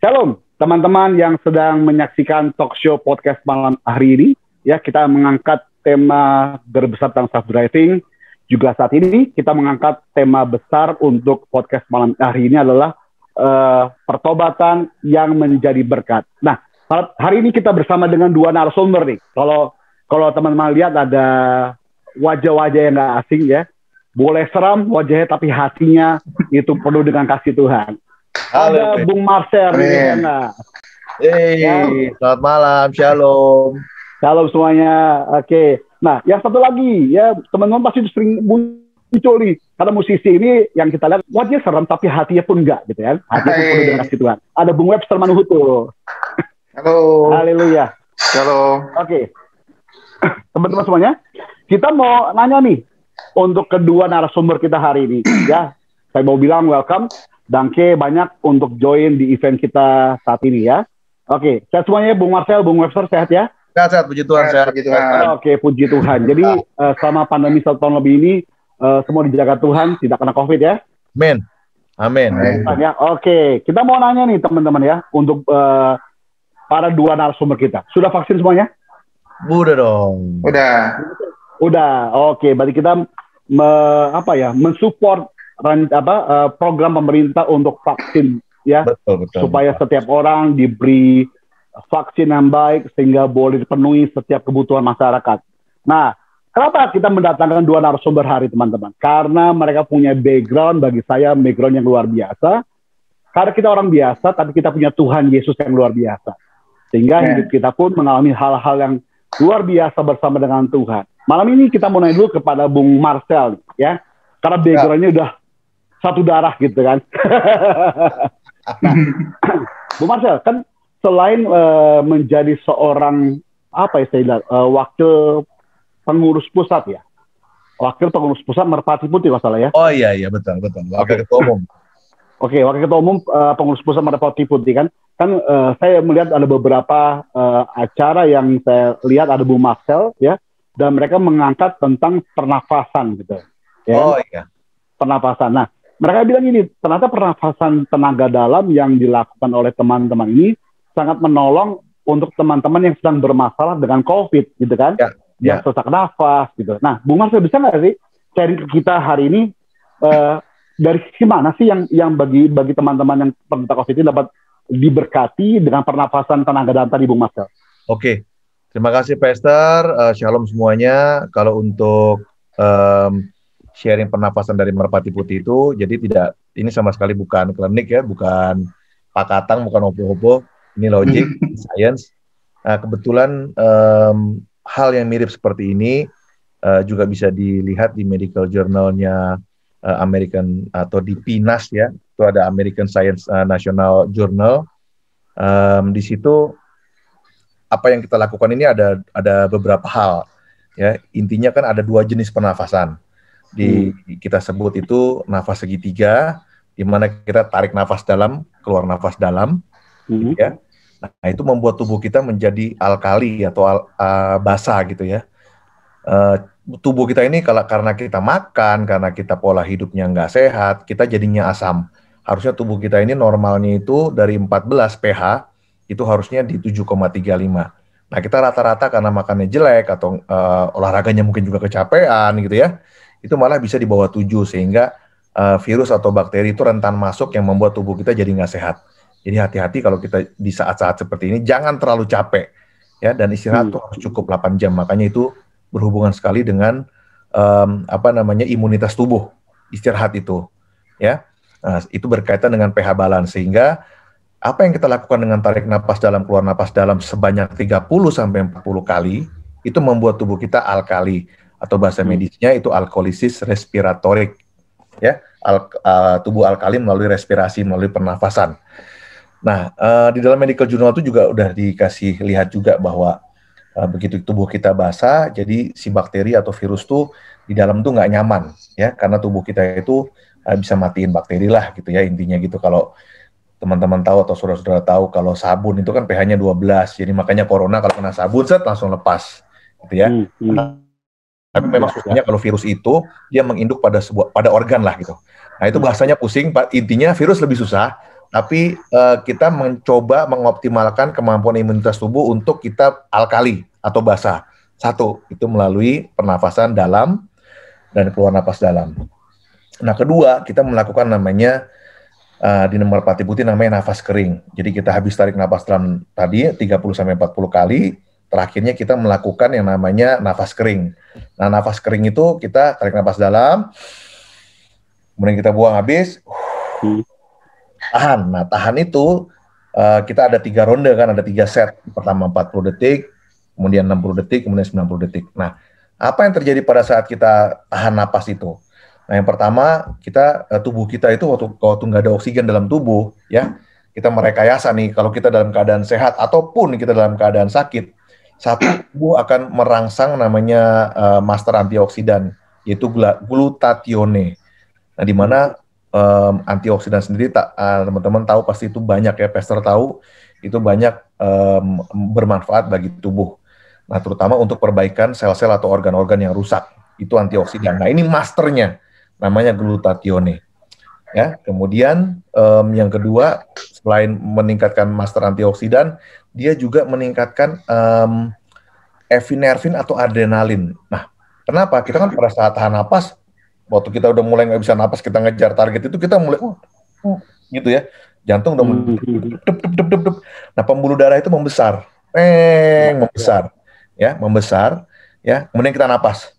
Shalom, teman-teman yang sedang menyaksikan talk show podcast malam hari ini. Ya, kita mengangkat tema berbesar tentang self-driving. Juga saat ini kita mengangkat tema besar untuk podcast malam hari ini adalah pertobatan yang menjadi berkat. Nah, hari ini kita bersama dengan dua narasumber nih. Kalau teman-teman lihat ada wajah-wajah yang nggak asing ya. Boleh seram wajahnya tapi hatinya itu penuh dengan kasih Tuhan. Ada Bung Marcel. Selamat malam, shalom. Shalom semuanya. Oke. Nah, yang satu lagi ya teman-teman pasti sering muncul nih. Karena musisi ini yang kita lihat wajahnya seram tapi hatinya pun enggak gitu ya. Hatinya pun penuh dengan kasih Tuhan. Ada Bung Webster Manuhutu. Halo. Haleluya. Shalom. Oke. Teman-teman semuanya, kita mau nanya nih untuk kedua narasumber kita hari ini ya. Saya mau bilang welcome. Danke banyak untuk join di event kita saat ini ya. Oke, sehat semuanya Bung Marcel, Bung Webster sehat ya? Sehat, puji Tuhan, sehat. Puji Tuhan. Oke, puji Tuhan. Jadi selama pandemi 1 tahun lebih ini semua dijaga Tuhan, tidak kena COVID ya? Amin. Amin. Ya, oke, kita mau nanya nih teman-teman ya untuk para dua narasumber kita. Sudah vaksin semuanya? Udah dong. Udah. Oke, berarti kita mensupport program pemerintah untuk vaksin ya, betul. supaya setiap orang diberi vaksin yang baik sehingga boleh dipenuhi setiap kebutuhan masyarakat. Nah, kenapa kita mendatangkan dua narasumber hari teman-teman? Karena mereka punya background, bagi saya background yang luar biasa. Karena kita orang biasa, tapi kita punya Tuhan Yesus yang luar biasa, sehingga hidup kita pun mengalami hal-hal yang luar biasa bersama dengan Tuhan. Malam ini kita mau nanya dulu kepada Bung Marcel ya, karena backgroundnya udah satu darah gitu kan. Nah, Bu Marcel kan selain menjadi seorang wakil pengurus pusat ya, wakil pengurus pusat Merpati Putih masalah ya. Oh iya betul. Wakil ketua umum. Oke, wakil ketua umum pengurus pusat Merpati Putih kan saya melihat ada beberapa acara yang saya lihat ada Bu Marcel ya, dan mereka mengangkat tentang pernafasan gitu. Ya, oh iya. Pernafasan. Nah, mereka bilang ini, ternyata pernafasan tenaga dalam yang dilakukan oleh teman-teman ini sangat menolong untuk teman-teman yang sedang bermasalah dengan COVID, gitu kan? Yang sesak nafas, gitu. Nah, Bung Marcel bisa nggak sih sharing ke kita hari ini dari sisi mana sih yang bagi teman-teman yang penderita COVID ini dapat diberkati dengan pernafasan tenaga dalam tadi, Bung Marcel? Oke, terima kasih Pastor. Shalom semuanya. Kalau untuk sharing pernafasan dari Merpati Putih itu, jadi ini sama sekali bukan klinik ya, bukan pakatang, bukan opo-opo, ini logic, science. Nah, kebetulan hal yang mirip seperti ini juga bisa dilihat di medical journal-nya American atau di PNAS ya, itu ada American Science National Journal. Di situ apa yang kita lakukan ini ada beberapa hal ya, intinya kan ada 2 jenis pernafasan. Kita sebut itu nafas segitiga, di mana kita tarik nafas dalam, keluar nafas dalam, gitu ya. Nah, itu membuat tubuh kita menjadi alkali atau basah gitu ya. Tubuh kita ini karena kita makan, karena kita pola hidupnya nggak sehat, kita jadinya asam. Harusnya tubuh kita ini normalnya itu dari 14 pH, itu harusnya di 7,35. Nah, kita rata-rata karena makannya jelek atau olahraganya mungkin juga kecapean gitu ya, itu malah bisa di bawah 7, sehingga virus atau bakteri itu rentan masuk yang membuat tubuh kita jadi nggak sehat. Jadi hati-hati kalau kita di saat-saat seperti ini, jangan terlalu capek ya, dan istirahat tuh harus cukup 8 jam. Makanya itu berhubungan sekali dengan imunitas tubuh, istirahat itu ya. Nah, itu berkaitan dengan pH balance, sehingga apa yang kita lakukan dengan tarik napas dalam, keluar napas dalam sebanyak 30-40 kali, itu membuat tubuh kita alkali, atau bahasa medisnya itu alkolisis respiratorik ya, tubuh alkali melalui respirasi, melalui pernafasan. Nah, di dalam medical journal itu juga udah dikasih lihat juga bahwa begitu tubuh kita basah, jadi si bakteri atau virus tuh di dalam tuh nggak nyaman ya, karena tubuh kita itu bisa matiin bakteri lah gitu ya, intinya gitu. Kalau teman-teman tahu atau saudara-saudara tahu, kalau sabun itu kan pH-nya 12, jadi makanya corona kalau kena sabun langsung lepas gitu ya. Tapi memang susahnya kalau virus itu dia menginduk pada organ lah gitu. Nah, itu bahasanya pusing, Pak. Intinya virus lebih susah, tapi kita mencoba mengoptimalkan kemampuan imunitas tubuh untuk kita alkali atau basah. Satu, itu melalui pernafasan dalam dan keluar napas dalam. Nah, kedua, kita melakukan namanya di merpati putih namanya nafas kering. Jadi kita habis tarik napas dalam tadi 30-40 kali, terakhirnya kita melakukan yang namanya nafas kering. Nah, nafas kering itu kita tarik napas dalam, kemudian kita buang habis, tahan. Nah, tahan itu kita ada 3 ronde kan, ada 3 set. Pertama 40 detik, kemudian 60 detik, kemudian 90 detik. Nah, apa yang terjadi pada saat kita tahan napas itu? Nah, yang pertama, tubuh kita itu waktu nggak ada oksigen dalam tubuh, ya, kita merekayasa nih, kalau kita dalam keadaan sehat ataupun kita dalam keadaan sakit, satu tubuh akan merangsang namanya master antioksidan, yaitu glutatione. Nah, di mana antioksidan sendiri, teman-teman tahu pasti itu banyak ya, Pester tahu, itu banyak bermanfaat bagi tubuh. Nah, terutama untuk perbaikan sel-sel atau organ-organ yang rusak, itu antioksidan. Nah, ini masternya, namanya glutatione. Ya, kemudian yang kedua, selain meningkatkan master antioksidan, dia juga meningkatkan epinefrin atau adrenalin. Nah, kenapa? Kita kan pada saat tahan napas, waktu kita udah mulai nggak bisa napas, kita ngejar target itu, kita mulai gitu ya, jantung udah dep. Nah, pembuluh darah itu membesar, membesar, ya. Kemudian kita napas.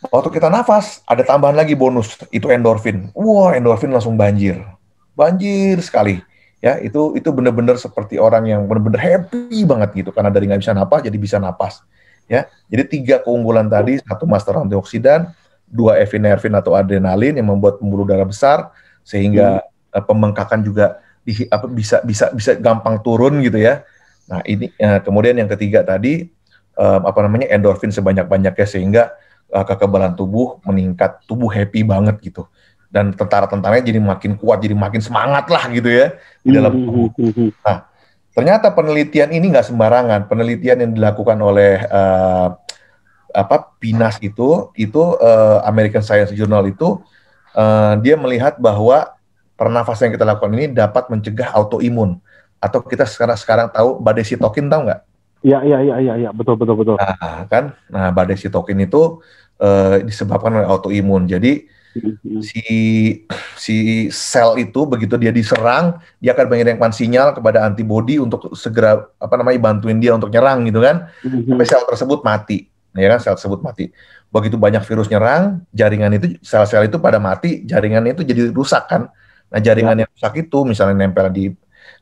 Waktu kita nafas, ada tambahan lagi bonus, itu endorfin. Wah, endorfin langsung banjir sekali. Ya, itu benar-benar seperti orang yang benar-benar happy banget gitu, karena dari nggak bisa napas jadi bisa napas. Ya, jadi 3 keunggulan tadi, 1 master antioksidan, 2 epinefrin atau adrenalin yang membuat pembuluh darah besar, sehingga pembengkakan juga bisa gampang turun gitu ya. Nah, ini kemudian yang ketiga tadi endorfin sebanyak-banyaknya, sehingga kekebalan tubuh meningkat, tubuh happy banget gitu, dan tentara-tentaranya jadi makin kuat, jadi makin semangat lah gitu ya di dalam tubuh. Nah, ternyata penelitian ini nggak sembarangan. Penelitian yang dilakukan oleh PNAS itu American Science Journal itu dia melihat bahwa pernafasan yang kita lakukan ini dapat mencegah autoimun, atau kita sekarang tahu badai sitokin, tahu nggak? Iya, betul. Nah, kan, badai sitokin itu disebabkan oleh autoimun. Jadi si sel itu begitu dia diserang, dia akan mengirimkan sinyal kepada antibodi untuk segera bantuin dia untuk nyerang gitu kan. Sampai sel tersebut mati, ya kan, sel tersebut mati. Begitu banyak virus nyerang, jaringan itu, sel-sel itu pada mati, jaringannya itu jadi rusak kan. Nah, jaringan yang rusak itu misalnya nempel di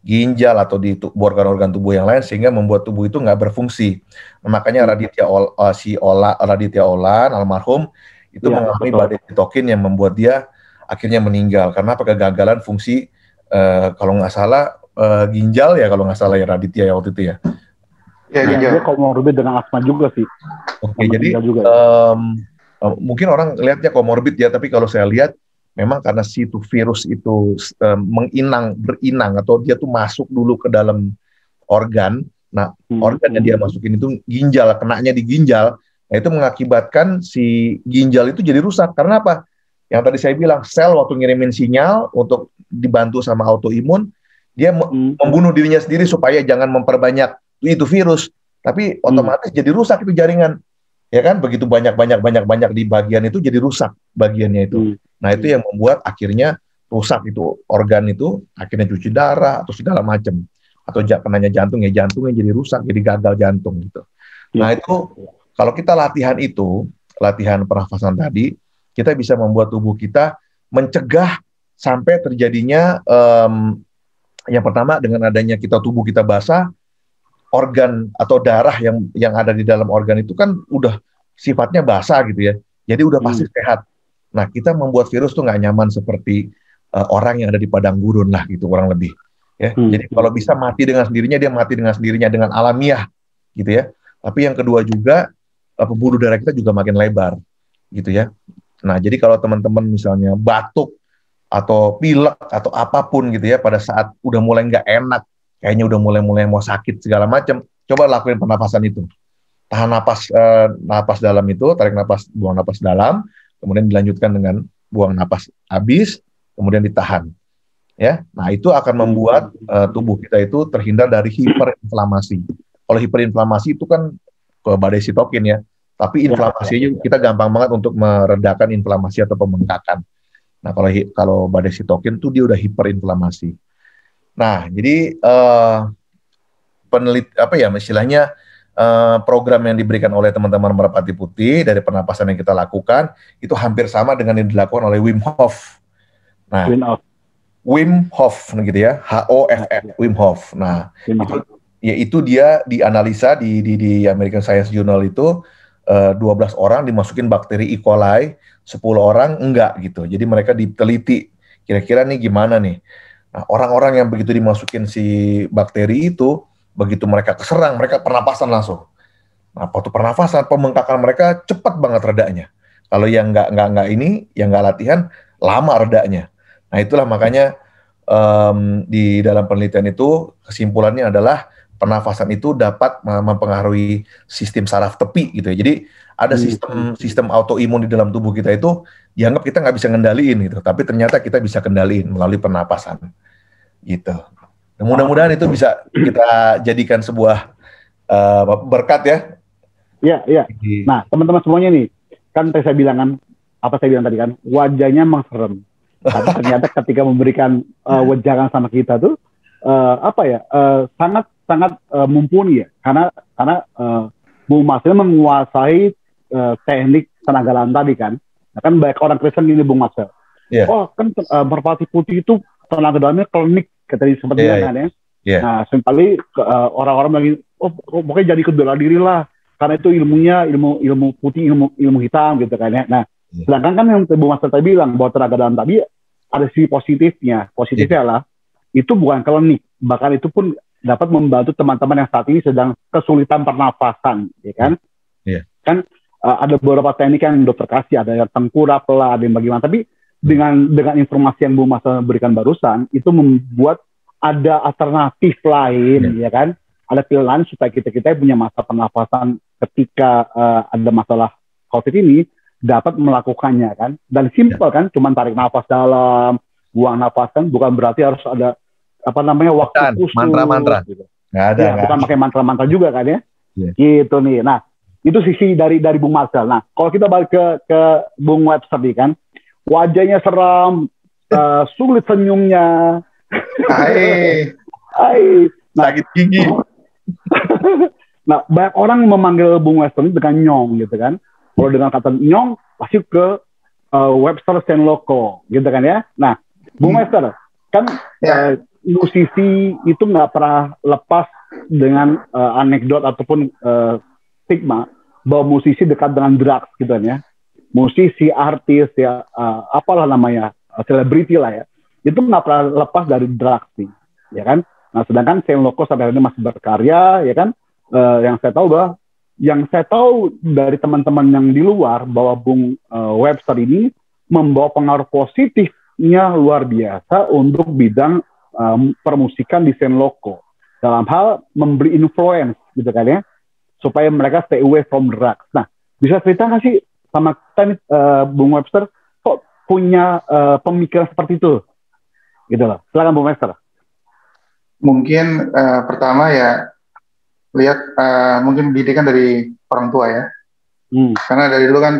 ginjal atau di organ-organ tubuh yang lain, sehingga membuat tubuh itu nggak berfungsi. Nah, makanya Raditya Olan almarhum itu mengalami badai sitokin yang membuat dia akhirnya meninggal karena kegagalan fungsi kalau nggak salah ginjal ya, kalau nggak salah ya, Raditya ya waktu itu ya. Dia komorbid dengan asma juga sih. Oke, jadi mungkin orang lihatnya komorbid ya, tapi kalau saya lihat memang karena si virus itu berinang atau dia tuh masuk dulu ke dalam organ. Nah, organ yang dia masukin itu ginjal, kenanya di ginjal. Nah, itu mengakibatkan si ginjal itu jadi rusak. Karena apa? Yang tadi saya bilang, sel waktu ngirimin sinyal untuk dibantu sama autoimun, dia membunuh dirinya sendiri supaya jangan memperbanyak itu virus. Tapi otomatis jadi rusak itu jaringan. Ya kan, begitu banyak di bagian itu jadi rusak bagiannya itu. Nah, itu yang membuat akhirnya rusak itu organ itu, akhirnya cuci darah atau segala macam. Atau kenanya jantung, ya jantungnya jadi rusak, jadi gagal jantung gitu. Nah, itu kalau kita latihan pernafasan tadi, kita bisa membuat tubuh kita mencegah sampai terjadinya yang pertama, dengan adanya tubuh kita basah, organ atau darah yang ada di dalam organ itu kan udah sifatnya basah gitu ya, jadi udah pasti sehat. Nah, kita membuat virus tuh nggak nyaman seperti orang yang ada di padang gurun lah gitu, kurang lebih ya. Jadi kalau bisa mati dengan sendirinya, dia mati dengan sendirinya dengan alamiah gitu ya. Tapi yang kedua juga, pembuluh darah kita juga makin lebar gitu ya. Nah, jadi kalau teman-teman misalnya batuk atau pilek atau apapun gitu ya, pada saat udah mulai nggak enak, kayaknya udah mulai mau sakit segala macam, coba lakuin pernapasan itu. Tahan napas dalam itu, tarik napas, buang napas dalam, kemudian dilanjutkan dengan buang napas habis, kemudian ditahan. ya. Nah, itu akan membuat tubuh kita itu terhindar dari hiperinflamasi. Kalau hiperinflamasi itu kan badai sitokin ya, tapi inflamasinya kita gampang banget untuk meredakan inflamasi atau pembengkakan. Nah, kalau badai sitokin tuh dia udah hiperinflamasi. Nah, jadi istilahnya program yang diberikan oleh teman-teman Merpati Putih dari pernapasan yang kita lakukan itu hampir sama dengan yang dilakukan oleh Wim Hof. Nah, Wim Hof gitu ya, HOFF, Wim Hof. Nah, itu dia dianalisa di American Science Journal itu 12 orang dimasukin bakteri E. coli, 10 orang enggak gitu. Jadi mereka diteliti kira-kira nih gimana nih. Nah, orang-orang yang begitu dimasukin si bakteri itu, begitu mereka keserang, mereka pernapasan langsung. Nah, waktu pernapasan, pembengkakan mereka cepat banget redanya. Kalau yang yang nggak latihan, lama redanya. Nah, itulah makanya di dalam penelitian itu kesimpulannya adalah pernafasan itu dapat mempengaruhi sistem saraf tepi gitu ya. Jadi ada sistem autoimun di dalam tubuh kita itu dianggap kita nggak bisa ngendaliin gitu, tapi ternyata kita bisa kendaliin melalui pernapasan gitu. Nah, mudah-mudahan itu bisa kita jadikan sebuah berkat ya. Iya. Nah, teman-teman semuanya nih, kan saya bilang tadi kan, wajahnya emang serem. Tapi ternyata ketika memberikan wejangan sama kita tuh sangat mumpuni ya, karena Bung Marcel menguasai teknik tenaga dalam tadi kan. Nah, kan banyak orang Kristen gini Bung Marcel. Yeah. Oh kan Merpati Putih itu tenaga dalamnya klinik katanya seperti kan ya. Yeah. Nah sekali orang-orang lagi pokoknya jadi bela diri lah, karena itu ilmu putih, ilmu hitam gitu kan ya. Nah sedangkan kan yang Bung Marcel tadi bilang bahwa tenaga dalam tadi ada sisi positifnya lah itu bukan klinik, bahkan itu pun dapat membantu teman-teman yang saat ini sedang kesulitan pernafasan, ya kan? Yeah. Kan ada beberapa teknik yang dokter kasih, ada yang tengkurap lah, ada yang bagaimana. Tapi dengan informasi yang Bu Mas berikan barusan, itu membuat ada alternatif lain, ya kan? Ada pilihan lain supaya kita punya masa pernafasan ketika ada masalah COVID ini dapat melakukannya kan. Dan simpel kan, cuma tarik nafas dalam, buang nafas kan, bukan berarti harus ada waktu khusus. Mantra-mantra. Gitu. Bukan pakai mantra-mantra juga kan ya. Yeah. Gitu nih. Nah, itu sisi dari Bung Marcel. Nah, kalau kita balik ke Bung Webster nih kan, wajahnya seram, sulit senyumnya. Nah, sakit gigi. Nah, banyak orang memanggil Bung Webster dengan Nyong gitu kan. Kalau dengan kata Nyong, pasti ke Webster Stenloko gitu kan ya. Nah, Bung Webster, kan musisi itu nggak pernah lepas dengan anekdot ataupun stigma bahwa musisi dekat dengan drugs gitu kan ya. Musisi, artis ya, apalah namanya, selebriti lah ya. Itu nggak pernah lepas dari drugs nih, ya kan. Nah, sedangkan Stenloko sampai hari ini masih berkarya, ya kan. Yang saya tahu dari teman-teman yang di luar bahwa Bung Webster ini membawa pengaruh positifnya luar biasa untuk bidang permusikan di Stenloko dalam hal memberi influence gitu kan ya, supaya mereka stay away from drugs. Nah, bisa cerita nggak sih sama kita nih, Bung Webster kok punya pemikiran seperti itu gitu loh. Silakan Bung Webster. Mungkin pertama ya lihat mungkin didikan dari orang tua ya. Karena dari dulu kan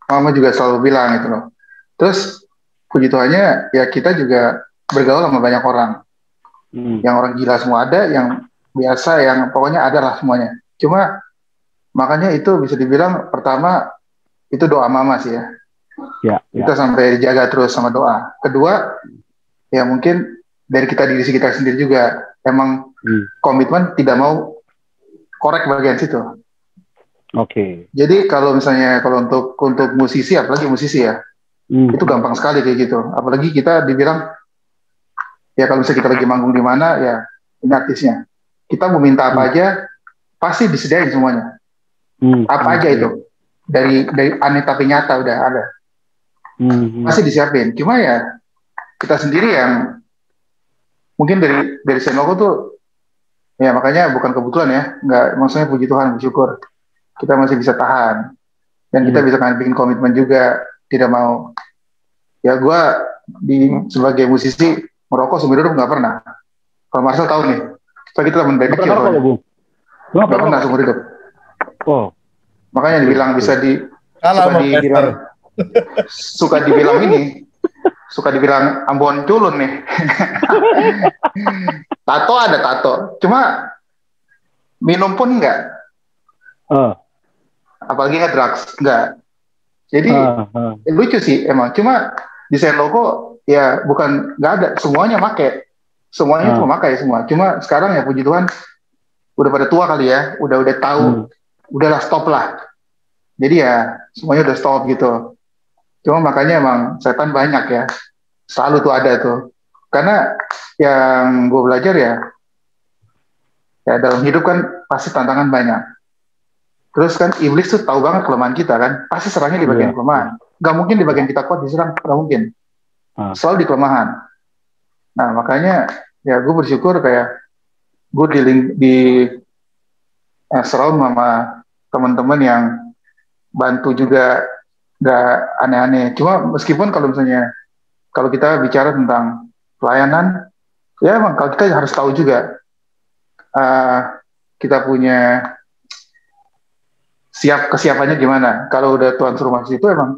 mama juga selalu bilang gitu loh. Terus puji Tuhannya ya kita juga bergaul sama banyak orang. Yang orang gila semua ada, yang biasa, yang pokoknya ada lah semuanya. Cuma makanya itu bisa dibilang pertama itu doa mama sih ya. Kita sampai dijaga terus sama doa. Kedua ya mungkin dari diri kita sendiri juga emang komitmen tidak mau korek bagian situ. Oke. Jadi kalau misalnya untuk musisi, apalagi musisi ya, itu gampang sekali kayak gitu. Apalagi kita dibilang ya kalau misalnya kita lagi manggung di mana ya ini artisnya. Kita mau minta apa aja pasti disediain semuanya. Apa aja itu dari aneh tapi nyata udah ada. Pasti disiapin. Cuma ya kita sendiri yang mungkin dari Stenloko tuh ya makanya bukan kebetulan ya, nggak, maksudnya puji Tuhan, bersyukur kita masih bisa tahan dan kita bisa bikin komitmen juga, tidak mau ya gue sebagai musisi merokok seumur hidup nggak pernah. Kalau Marcel tahu nih, soalnya kita teman dari kecil. Nggak pernah seumur hidup. Oh, makanya dibilang suka dibilang Ambon culun nih. Tato ada tato, cuma minum pun enggak. Apalagi drugs enggak. Jadi lucu sih emang. Cuma desain logo ya bukan nggak ada, semuanya make. Semuanya cuma pakai semua. Cuma sekarang ya puji Tuhan udah pada tua kali ya, udah tahu, udahlah stop lah. Jadi ya semuanya udah stop gitu. Cuma makanya emang setan banyak ya, selalu tuh ada tuh. Karena yang gue belajar ya dalam hidup kan pasti tantangan banyak. Terus kan iblis tuh tahu banget kelemahan kita kan, pasti serangnya di bagian kelemahan. Gak mungkin di bagian kita kuat diserang, gak mungkin. Selalu di kelemahan. Nah makanya ya gue bersyukur kayak gue surround sama teman-teman yang bantu juga, gak aneh-aneh. Cuma meskipun kalau kita bicara tentang pelayanan, ya emang kalau kita harus tahu juga kita punya kesiapannya gimana. Kalau udah Tuhan suruh masuk itu emang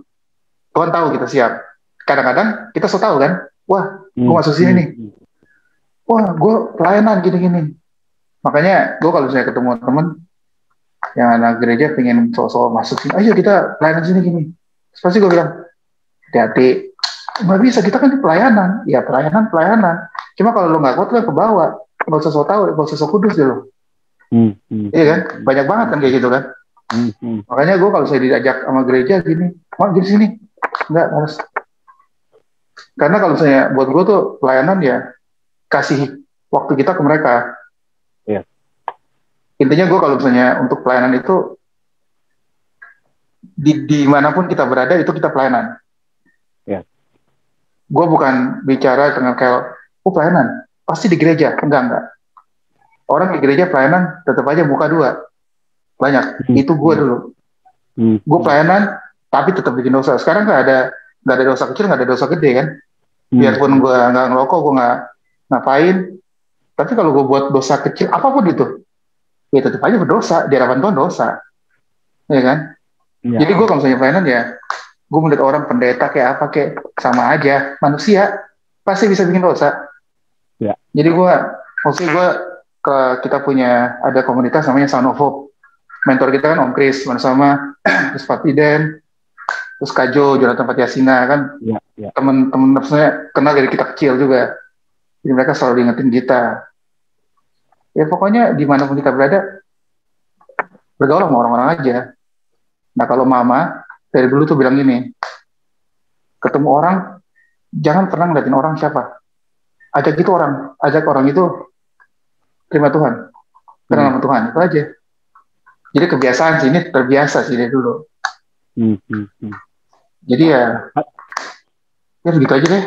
Tuhan tahu kita siap. Kadang-kadang kita so tahu kan, wah gue masuk sini nih, wah gue pelayanan gini-gini. Makanya gue kalau misalnya ketemu teman yang anak gereja pengen so-so masuk sini, ayo kita pelayanan sini gini. Terus pasti gue bilang, hati-hati, nggak bisa, kita kan di pelayanan. Ya pelayanan. Cuma kalau lo nggak kuat lo ke bawah, nggak usah so tahu, nggak usah so kudus dulu. Iya kan, banyak banget kan kayak gitu kan. Makanya gue kalau saya diajak sama gereja gini, mau gini sini, nggak harus. Karena kalau misalnya buat gue tuh pelayanan ya kasih waktu kita ke mereka. Yeah. Intinya gue kalau misalnya untuk pelayanan itu di manapun kita berada itu kita pelayanan. Yeah. Gue bukan bicara dengan kayak pelayanan pasti di gereja, enggak. Orang di gereja pelayanan tetap aja muka dua banyak. Itu gue dulu. Gue pelayanan tapi tetap bikin dosa. Sekarang nggak ada dosa kecil, nggak ada dosa gede kan. Biarpun gue nggak ngerokok, gue nggak ngapain, tapi kalau gue buat dosa kecil apapun itu, ya tetap aja berdosa di hadapan Tuhan, dosa, ya kan? Ya. Jadi gue kalau misalnya pelayanan ya, gue melihat orang pendeta kayak apa kayak sama aja, manusia pasti bisa bikin dosa. Ya. Jadi kita punya ada komunitas namanya Son of Hope. Mentor kita kan Om Chris bersama terus Pak Piden, terus Kajo, Jonathan Patiasina kan, teman-teman saya kenal dari kita kecil juga. Jadi mereka selalu diingetin kita. Ya pokoknya dimanapun kita berada, bergaul sama orang-orang aja. Nah kalau mama dari dulu tuh bilang gini, ketemu orang jangan pernah ngeliatin orang siapa. Ajak orang itu terima Tuhan, kenal sama Tuhan, itu aja. Jadi kebiasaan sih, ini terbiasa sih dari dulu. Jadi ya begitu aja deh.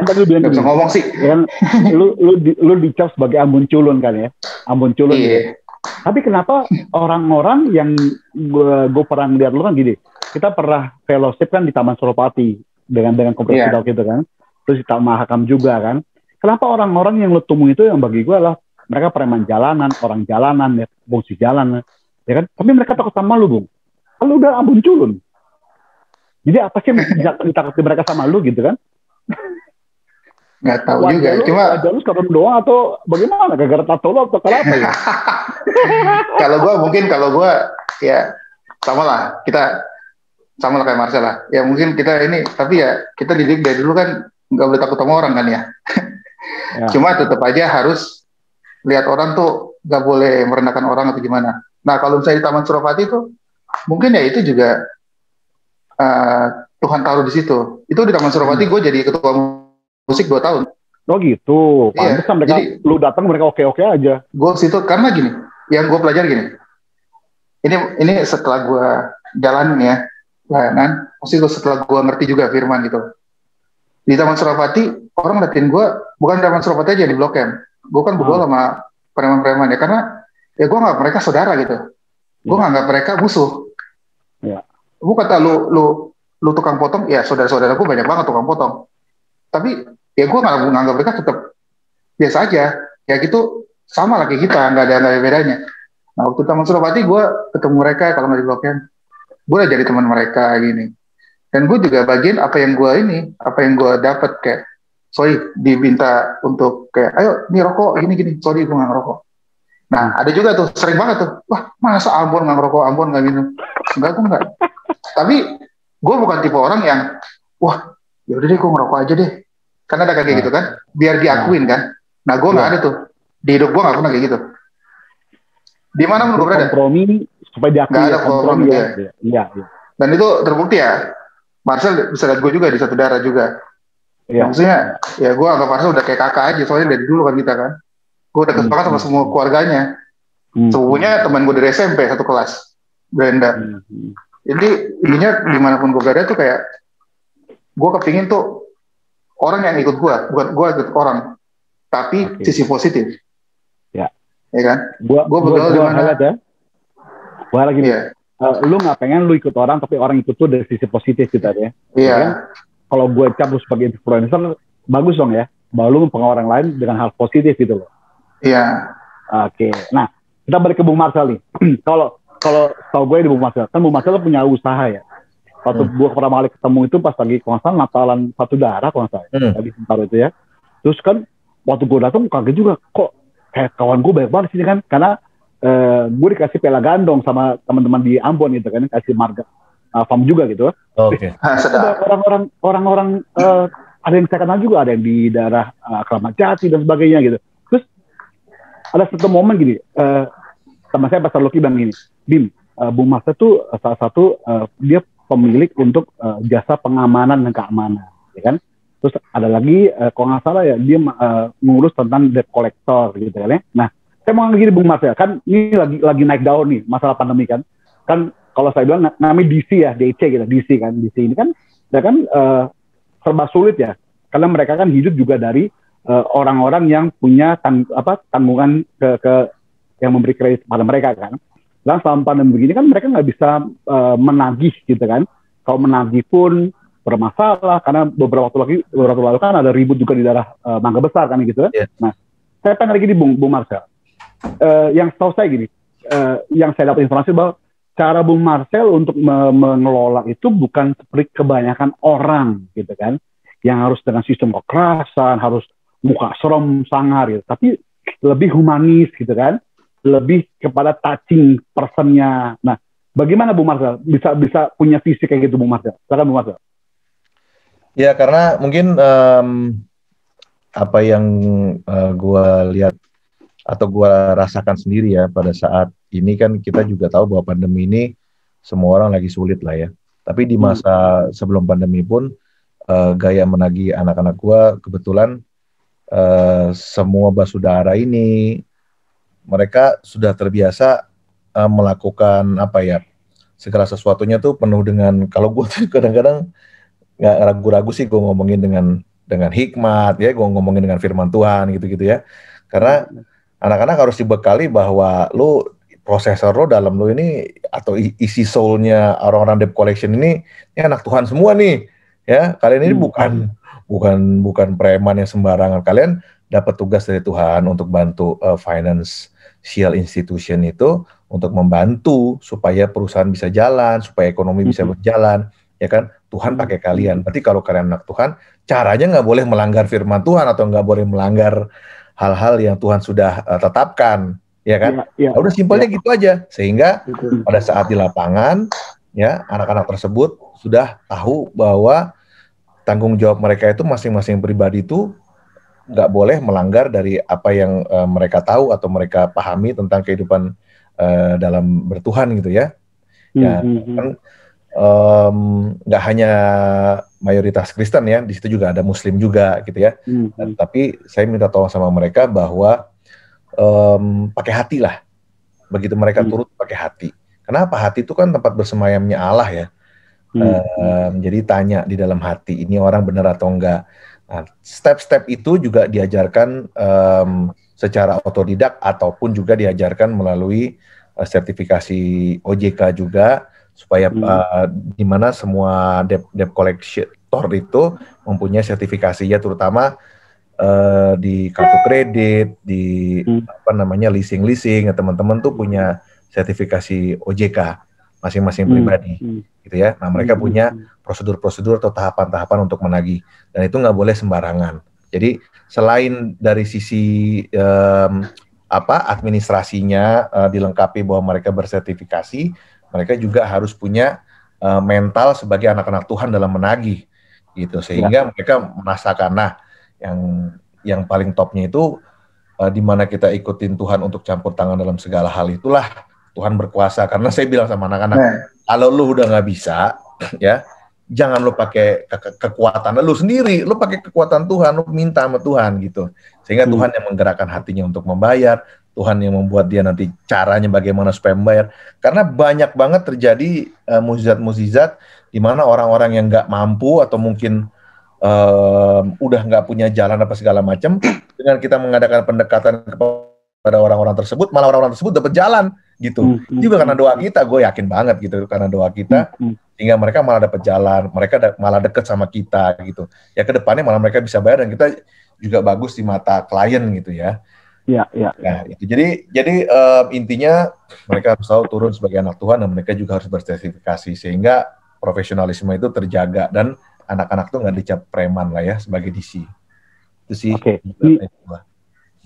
Tadi lu bilang bisa ngomong sih. Kan, lu dicap sebagai Ambon culun kan ya, Ambon culun. Iya. Tapi kenapa orang-orang yang gue pernah lihat lu kan gini, kita pernah fellowship kan di Taman Suropati dengan komunitas kita gitu kan, terus di Taman Mahakam juga kan. Kenapa orang-orang yang lu temui itu yang bagi gue adalah mereka preman jalanan, orang jalanan, ya, bongsi jalanan, ya kan? Tapi mereka takut sama lu, Bung. Kalau udah Ambon culun. Jadi apa sih yang ditakuti mereka sama lu gitu kan? Nggak tahu juga. Cuma aja lu sekarang doang atau bagaimana? Gara-gara tato lu atau kenapa ya? Kalau gue ya sama lah. Kita sama lah kayak Marcel lah. Ya mungkin kita ini, tapi ya kita didik dari dulu kan nggak boleh takut sama orang kan ya. Cuma tetap aja harus lihat orang tuh nggak boleh merendahkan orang atau gimana. Nah kalau misalnya di Taman Suropati itu mungkin ya itu juga Tuhan taruh di situ. Itu di Taman Suropati gue jadi ketua musik 2 tahun. Oh gitu. Pantesan mereka, jadi, lu datang mereka oke-oke aja. Gue situ karena gini, yang gue pelajari gini. Ini setelah gue jalanin ya, pelayanan. Maksudnya setelah gue ngerti juga firman gitu. Di Taman Suropati orang ngeliatin gue, bukan di Taman Suropati aja di Blok M. Gue kan bergaul sama preman-preman ya, karena ya gue nganggap mereka saudara gitu. Gue nganggap mereka musuh. Gue kata lu tukang potong, ya saudara-saudara gue banyak banget tukang potong. Tapi ya gue nganggap mereka tetap biasa aja. Ya gitu sama lah kayak kita, nggak ada bedanya. Nah waktu Taman Suropati gue ketemu mereka kalau nggak di Blok M, gue udah jadi teman mereka gini. Dan gue juga bagian apa yang gue dapat kayak, sorry diminta untuk kayak, ayo nih rokok gini, sorry gue nggak ngerokok. Nah ada juga tuh sering banget tuh, wah masa Ambon nggak ngerokok, Ambon nggak minum, enggak gue enggak. Tapi gue bukan tipe orang yang, wah yaudah deh gue ngerokok aja deh, karena ada kayak gitu kan, biar diakuin kan. Nah gue nggak ada tuh, di hidup gue nggak pernah kayak gitu. Di mana pun gue berada, kompromi supaya diakui. Nggak ada kompromi ya. Iya. Dan itu terbukti ya. Marcel bisa lihat gue juga di satu daerah juga. Iya. Maksudnya ya gue anggap Marcel udah kayak kakak aja, soalnya dari dulu kan kita kan. Gue udah kesepakatan sama semua keluarganya. Sepupunya teman gue dari SMP satu kelas, Brenda. Jadi intinya dimanapun gue berada tuh kayak gue kepingin tuh orang yang ikut gue, bukan gue ikut orang, tapi sisi positif. Ya kan? Gue bergaul di mana? Gue lagi lu nggak pengen lu ikut orang, tapi orang ikut tuh dari sisi positif kita ya. Iya. Kan? Kalau gue cap lu sebagai influencer, bagus dong ya. Bahwa lu mempengaruhi orang lain dengan hal positif gitu loh. Iya. Oke. Nah, kita balik ke Bung Marcel nih. Kalau tau gue di Bung Marcel, kan Bung Marcel punya usaha ya. Waktu gue pertama kali ketemu itu pas lagi konser Natalan satu daerah konser di Sentaro itu ya. Terus kan waktu gue datang kaget juga, kok kayak kawan gue banyak banget di sini kan, karena gue dikasih pela gandong sama teman-teman di Ambon gitu kan, kasih marga farm juga gitu. Oke. Orang-orang ada yang saya kenal juga, ada yang di daerah Kramat Jati dan sebagainya gitu. Terus ada satu momen gini, teman saya Pastor Loki bilang gini, Bim, Bung Marcel tuh salah satu dia pemilik untuk jasa pengamanan dan keamanan, ya kan? Terus ada lagi kalau nggak salah ya dia ngurus tentang debt collector gitu kan ya. Nah, saya mau ngomong gini Bung Marcel, kan ini lagi naik daun nih masalah pandemi kan. Kan kalau saya bilang namanya DC ya, DC gitu, DC kan. DC ini kan ya kan serba sulit ya. Karena mereka kan hidup juga dari orang-orang yang punya tanggungan ke yang memberi kredit pada mereka kan. Dan selama pandemi begini kan mereka nggak bisa menagih gitu kan. Kalau menagih pun bermasalah karena beberapa waktu lalu kan ada ribut juga di daerah Mangga Besar kan gitu kan. Yeah. Nah, saya pengen lagi di Bung Marcel. Yang tahu saya gini, yang saya dapat informasi bahwa cara Bung Marcel untuk mengelola itu bukan seperti kebanyakan orang gitu kan, yang harus dengan sistem kekerasan, harus muka serem sangar gitu, tapi lebih humanis gitu kan, lebih kepada touching personnya. Nah, bagaimana Bung Marcel bisa punya visi kayak gitu Bung Marcel? Silakan Bung Marcel. Ya karena mungkin apa yang gue lihat atau gue rasakan sendiri ya pada saat ini kan kita juga tahu bahwa pandemi ini semua orang lagi sulit lah ya. Tapi di masa sebelum pandemi pun gaya menagih anak-anak gue kebetulan semua basudara ini mereka sudah terbiasa melakukan apa ya, segala sesuatunya tuh penuh dengan, kalau gue tuh kadang-kadang nggak ragu-ragu sih gue ngomongin dengan hikmat ya, gue ngomongin dengan firman Tuhan gitu-gitu ya. Karena anak-anak harus dibekali bahwa lu prosesor lo dalam lo ini atau isi soul-nya orang-orang debt collection ini anak Tuhan semua nih ya. Kalian ini bukan preman yang sembarangan. Kalian dapat tugas dari Tuhan untuk bantu financial institution itu untuk membantu supaya perusahaan bisa jalan, supaya ekonomi bisa berjalan, ya kan? Tuhan pakai kalian. Berarti kalau kalian anak Tuhan, caranya nggak boleh melanggar firman Tuhan atau nggak boleh melanggar hal-hal yang Tuhan sudah tetapkan, ya kan? Ya. Udah simpelnya gitu aja. Sehingga pada saat di lapangan, ya anak-anak tersebut sudah tahu bahwa tanggung jawab mereka itu masing-masing pribadi itu nggak boleh melanggar dari apa yang mereka tahu atau mereka pahami tentang kehidupan dalam bertuhan gitu ya. Ya kan nggak hanya mayoritas Kristen ya, di situ juga ada Muslim juga gitu ya. Tapi saya minta tolong sama mereka bahwa pakai hati lah, begitu mereka turut pakai hati. Kenapa? Hati itu kan tempat bersemayamnya Allah ya. Jadi tanya di dalam hati, ini orang benar atau enggak. Nah, step-step itu juga diajarkan secara otodidak ataupun juga diajarkan melalui sertifikasi OJK juga, supaya di mana semua debt kolektor itu mempunyai sertifikasinya, terutama di kartu kredit, di apa namanya leasing ya, teman-teman tuh punya sertifikasi OJK masing-masing pribadi, gitu ya. Nah mereka punya prosedur-prosedur atau tahapan-tahapan untuk menagih, dan itu nggak boleh sembarangan. Jadi selain dari sisi administrasinya dilengkapi bahwa mereka bersertifikasi, mereka juga harus punya mental sebagai anak-anak Tuhan dalam menagih, gitu, sehingga mereka merasakan, nah yang paling topnya itu di mana kita ikutin Tuhan untuk campur tangan dalam segala hal, itulah Tuhan berkuasa. Karena saya bilang sama anak-anak, kalau lu udah nggak bisa, ya jangan lu pakai kekuatan lu sendiri, lu pakai kekuatan Tuhan, lu minta sama Tuhan, gitu, sehingga Tuhan yang menggerakkan hatinya untuk membayar, Tuhan yang membuat dia nanti caranya bagaimana supaya membayar. Karena banyak banget terjadi mukjizat-mukjizat di mana orang-orang yang nggak mampu atau mungkin udah nggak punya jalan apa segala macam, dengan kita mengadakan pendekatan kepada orang-orang tersebut, malah orang-orang tersebut dapat jalan, gitu. Juga karena doa kita, gue yakin banget gitu, karena doa kita, sehingga mereka malah dapat jalan, mereka malah deket sama kita, gitu. Ya kedepannya malah mereka bisa bayar, dan kita juga bagus di mata klien, gitu ya. Nah, itu. Jadi intinya mereka harus tahu turun sebagai anak Tuhan, dan mereka juga harus bersertifikasi, sehingga profesionalisme itu terjaga, dan anak-anak tuh nggak dicap preman lah ya sebagai DC. Itu sih. Oke.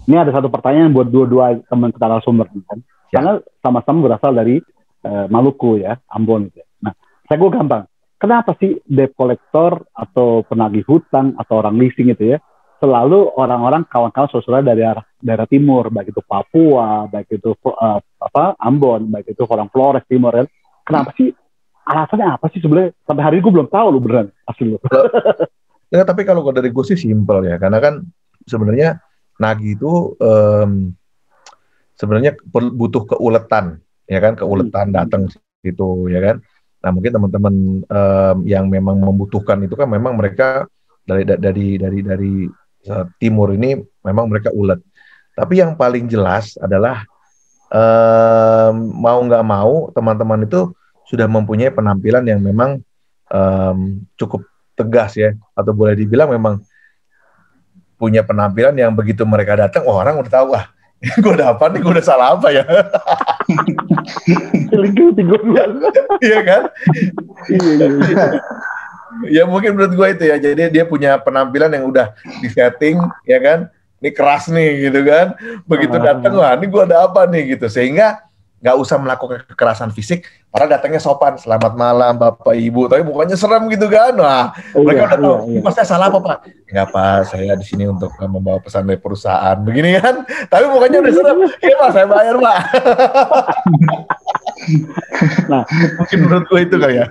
Ini ada satu pertanyaan buat dua-dua teman kita narasumber kan. Karena sama-sama berasal dari Maluku ya, Ambon gitu. Nah, gue gampang. Kenapa sih debt collector atau penagih hutang atau orang leasing itu ya selalu orang-orang kawan-kawan saudara dari daerah timur, baik itu Papua, baik itu Ambon, baik itu orang Flores Timur ya. Kenapa sih? Alasannya apa sih sebenarnya? Sampai hari ini gue belum tahu lu beneran asli lu. Ya, tapi kalau dari gue sih simpel ya, karena kan sebenarnya nagih itu sebenarnya butuh keuletan, ya kan, keuletan datang gitu, ya kan. Nah mungkin teman-teman yang memang membutuhkan itu kan memang mereka dari timur ini memang mereka ulet. Tapi yang paling jelas adalah mau nggak mau teman-teman itu sudah mempunyai penampilan yang memang cukup tegas ya, atau boleh dibilang memang punya penampilan yang begitu mereka datang, orang udah tahu, gue udah apa nih, gue udah salah apa ya? Iya kan? Ya mungkin menurut gue itu ya, jadi dia punya penampilan yang udah disetting, ya kan? Ini keras nih gitu kan, begitu datang, ini gue ada apa nih gitu, sehingga nggak usah melakukan kekerasan fisik, padahal datangnya sopan, selamat malam Bapak Ibu, tapi mukanya serem gitu kan. Wah, mereka udah tahu, ini Mas, saya salah apa Pak? Enggak Pak, saya di sini untuk membawa pesan dari perusahaan, begini kan, tapi mukanya udah serem. Iya Pak, saya bayar Pak. Nah, mungkin menurut gue itu kali ya.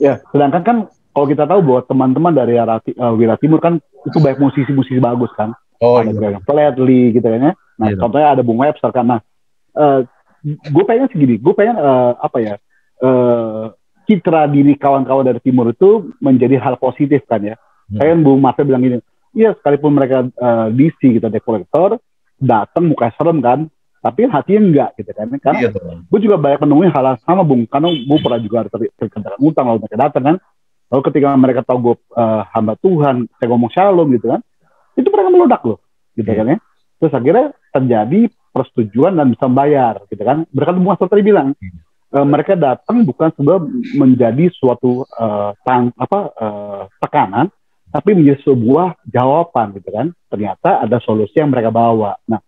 Ya, sedangkan kan kalau kita tahu bahwa teman-teman dari wilayah timur kan itu banyak musisi-musisi bagus kan. Ada Flatly gitu kan ya. Nah, contohnya ada Bung Webster kan. Nah, gue pengen segini, gue pengen citra diri kawan-kawan dari timur itu menjadi hal positif kan ya. Kayak Bung Marcel bilang gini, iya sekalipun mereka DC gitu, debt collector, datang muka serem kan, tapi hatinya enggak gitu kan. Karena gue juga banyak menemui hal sama Bung, karena gue pernah juga terkena utang lalu mereka datang kan. Lalu ketika mereka tahu gue hamba Tuhan, saya ngomong shalom gitu kan, itu mereka meledak loh gitu kan ya. Terus akhirnya terjadi persetujuan dan bisa membayar gitu kan. Berkat Bung Astor tadi bilang mereka datang bukan sebuah menjadi suatu tekanan, tapi menjadi sebuah jawaban gitu kan. Ternyata ada solusi yang mereka bawa. Nah,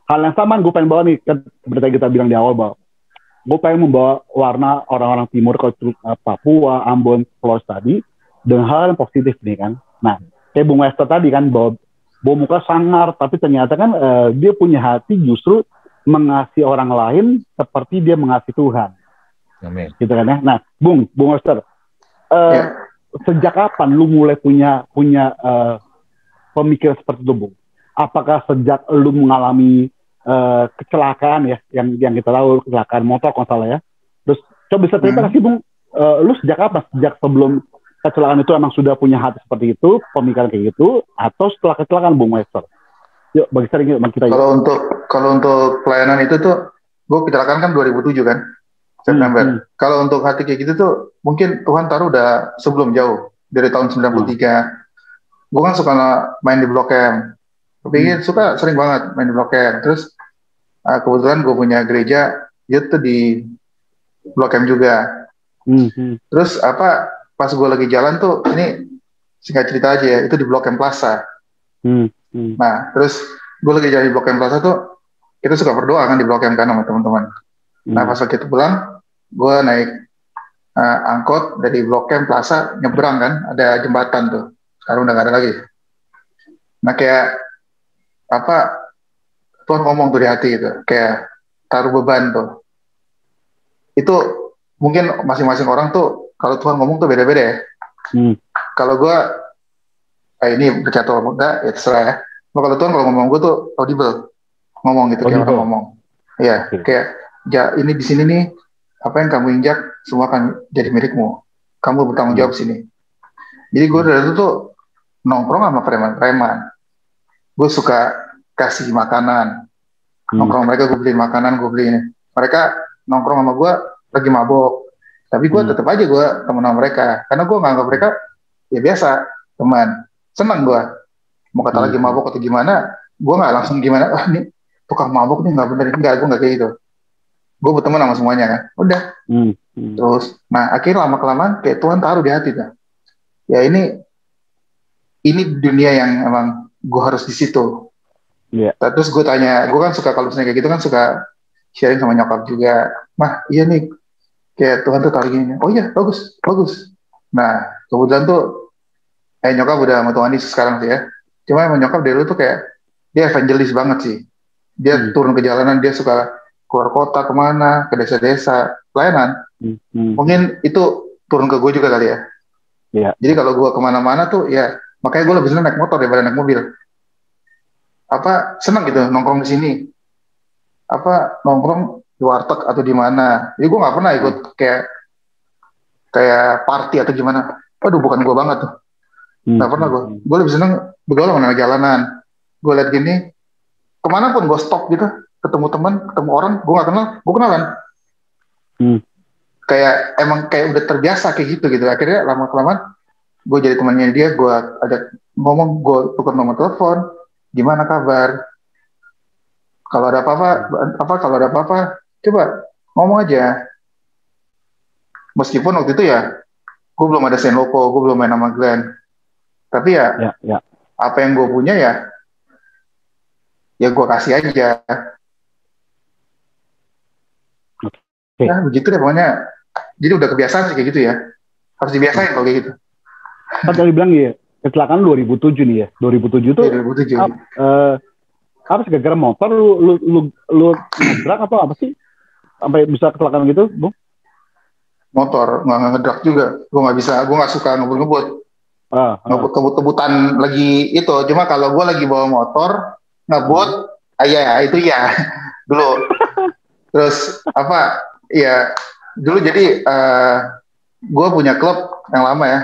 hal yang sama gue pengen bawa nih, kan seperti kita bilang di awal bahwa gue pengen membawa warna orang-orang timur ke Papua, Ambon, Flores tadi dengan hal yang positif nih kan. Nah, kayak Bung Wester tadi kan bahwa muka sangar, tapi ternyata kan dia punya hati justru mengasihi orang lain seperti dia mengasihi Tuhan. Amin. Gitu kan ya. Nah, Bung Wester, sejak kapan lu mulai punya pemikiran seperti itu, Bung? Apakah sejak lu mengalami kecelakaan ya, yang kita tahu kecelakaan motor kalau salah ya. Terus coba bisa cerita kasih Bung, lu sejak kapan? Sejak sebelum kecelakaan itu emang sudah punya hati seperti itu, pemikiran kayak gitu, atau setelah kecelakaan Bung Wester? Yuk, bagi sharing kita. Kalau untuk pelayanan itu tuh, gue kecelakaan kan 2007 kan, September. Kalau untuk hati kayak gitu tuh, mungkin Tuhan taruh udah sebelum jauh. dari tahun 93. Gue kan suka main di Blok M. Suka sering banget main di Blok M. Terus kebetulan gue punya gereja itu di Blok M juga. Terus pas gue lagi jalan tuh, ini singkat cerita aja ya, itu di Blok M Plaza. Nah, terus gue lagi jalan di Blok M Plaza tuh, kita suka berdoa kan di Blok M kan sama teman-teman. Nah, pas waktu itu pulang, gue naik angkot dari Blok M Plaza, nyebrang kan, ada jembatan tuh. Sekarang udah gak ada lagi. Nah, kayak Tuhan ngomong tuh di hati gitu, kayak taruh beban tuh. Itu mungkin masing-masing orang tuh kalau Tuhan ngomong tuh beda-beda ya. Kalau gue ini percaya atau enggak ya terserah ya. Kalau Tuhan kalau ngomong gue tuh audible, ngomong gitu kayak orang ngomong. Iya, kayak ini di sini nih, apa yang kamu injak semua akan jadi milikmu. Kamu bertanggung jawab sini. Jadi gue dari itu tuh nongkrong sama preman-preman. Gue suka kasih makanan. Nongkrong mereka, gue beliin makanan, gue beliin. Mereka nongkrong sama gue lagi mabok. Tapi gue tetap aja gue temen sama mereka. Karena gue nganggap mereka ya biasa, teman. Senang gue. Mau kata lagi mabok atau gimana, gue gak langsung gimana, nih tukang mabok nih gak bener. Enggak, gue gak kayak gitu. Gue berteman sama semuanya kan. Udah. Terus, nah akhirnya lama-kelamaan kayak Tuhan taruh di hati kan. Ya ini dunia yang emang gue harus di situ. Terus gue tanya, gue kan suka kalau misalnya kayak gitu kan suka sharing sama nyokap juga. Mah, iya nih, kayak Tuhan tuh taruh gini. Oh iya, bagus. Nah, kebetulan tuh, nyokap udah sama Tuhan Yesus sekarang sih ya. Cuma emang nyokap dari dulu tuh kayak, dia evangelis banget sih. Dia turun ke jalanan, dia suka keluar kota kemana, ke desa-desa, pelayanan. Mungkin itu turun ke gue juga kali ya. Jadi kalau gue kemana-mana tuh ya, makanya gue lebih senang naik motor daripada naik mobil. Senang gitu nongkrong di sini. Nongkrong di warteg atau di mana. Jadi gue nggak pernah ikut kayak party atau gimana. Waduh, bukan gue banget tuh. Nggak pernah gue. Gue lebih senang bergaul sama jalanan. Gue liat gini, kemana pun gue stop gitu, ketemu teman, ketemu orang, gue nggak kenal, gue kenalan. Kayak emang kayak udah terbiasa kayak gitu. Akhirnya lama-kelamaan gue jadi temannya dia, gue ada ngomong, gue tukar nomor telepon, gimana kabar? Kalau ada apa-apa, coba ngomong aja. Meskipun waktu itu ya, gue belum ada Senloko, gue belum main sama Glenn. Tapi ya. Apa yang gue punya ya gue kasih aja. Nah, begitu deh pokoknya. Jadi udah kebiasaan sih kayak gitu ya. Harus dibiasain kalau kayak gitu. Kan tadi bilang ya, kecelakaan 2007 nih ya. 2007 tuh. 2007. Harus gara-gara motor lu ngedrak atau apa sih? Sampai bisa kecelakaan gitu, Bung? Motor, nggak ngedrak juga. Gue nggak suka ngebut-ngebut. Ngebut-ngebutan lagi itu. Cuma kalau gue lagi bawa motor, ngebut, itu ya. Dulu. Terus ya dulu jadi gue punya klub yang lama ya,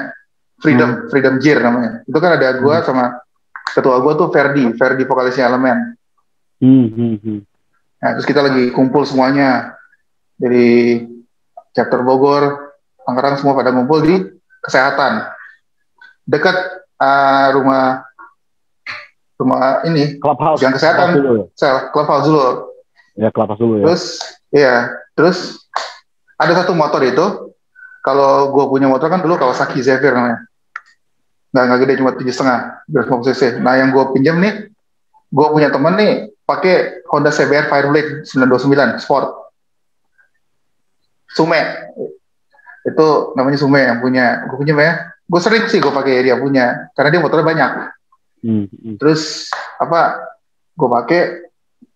Freedom Gear namanya. Itu kan ada gue sama ketua gue tuh Ferdi vokalisnya Elemen. Nah, terus kita lagi kumpul semuanya dari chapter Bogor, Tangerang, semua pada ngumpul di kesehatan dekat rumah ini Clubhouse yang kesehatan Clubhouse dulu. Ya, Clubhouse dulu ya. Terus ada satu motor itu, kalau gue punya motor kan dulu Kawasaki Zephyr namanya, nggak gede, cuma 7,5 250 cc. Nah yang gue pinjam nih, gue punya temen nih pakai Honda CBR Fireblade 929 Sport, Sume, itu namanya Sume yang punya, gue pinjam ya. Gue sering sih gue pakai dia punya, karena dia motornya banyak. Terus gue pakai,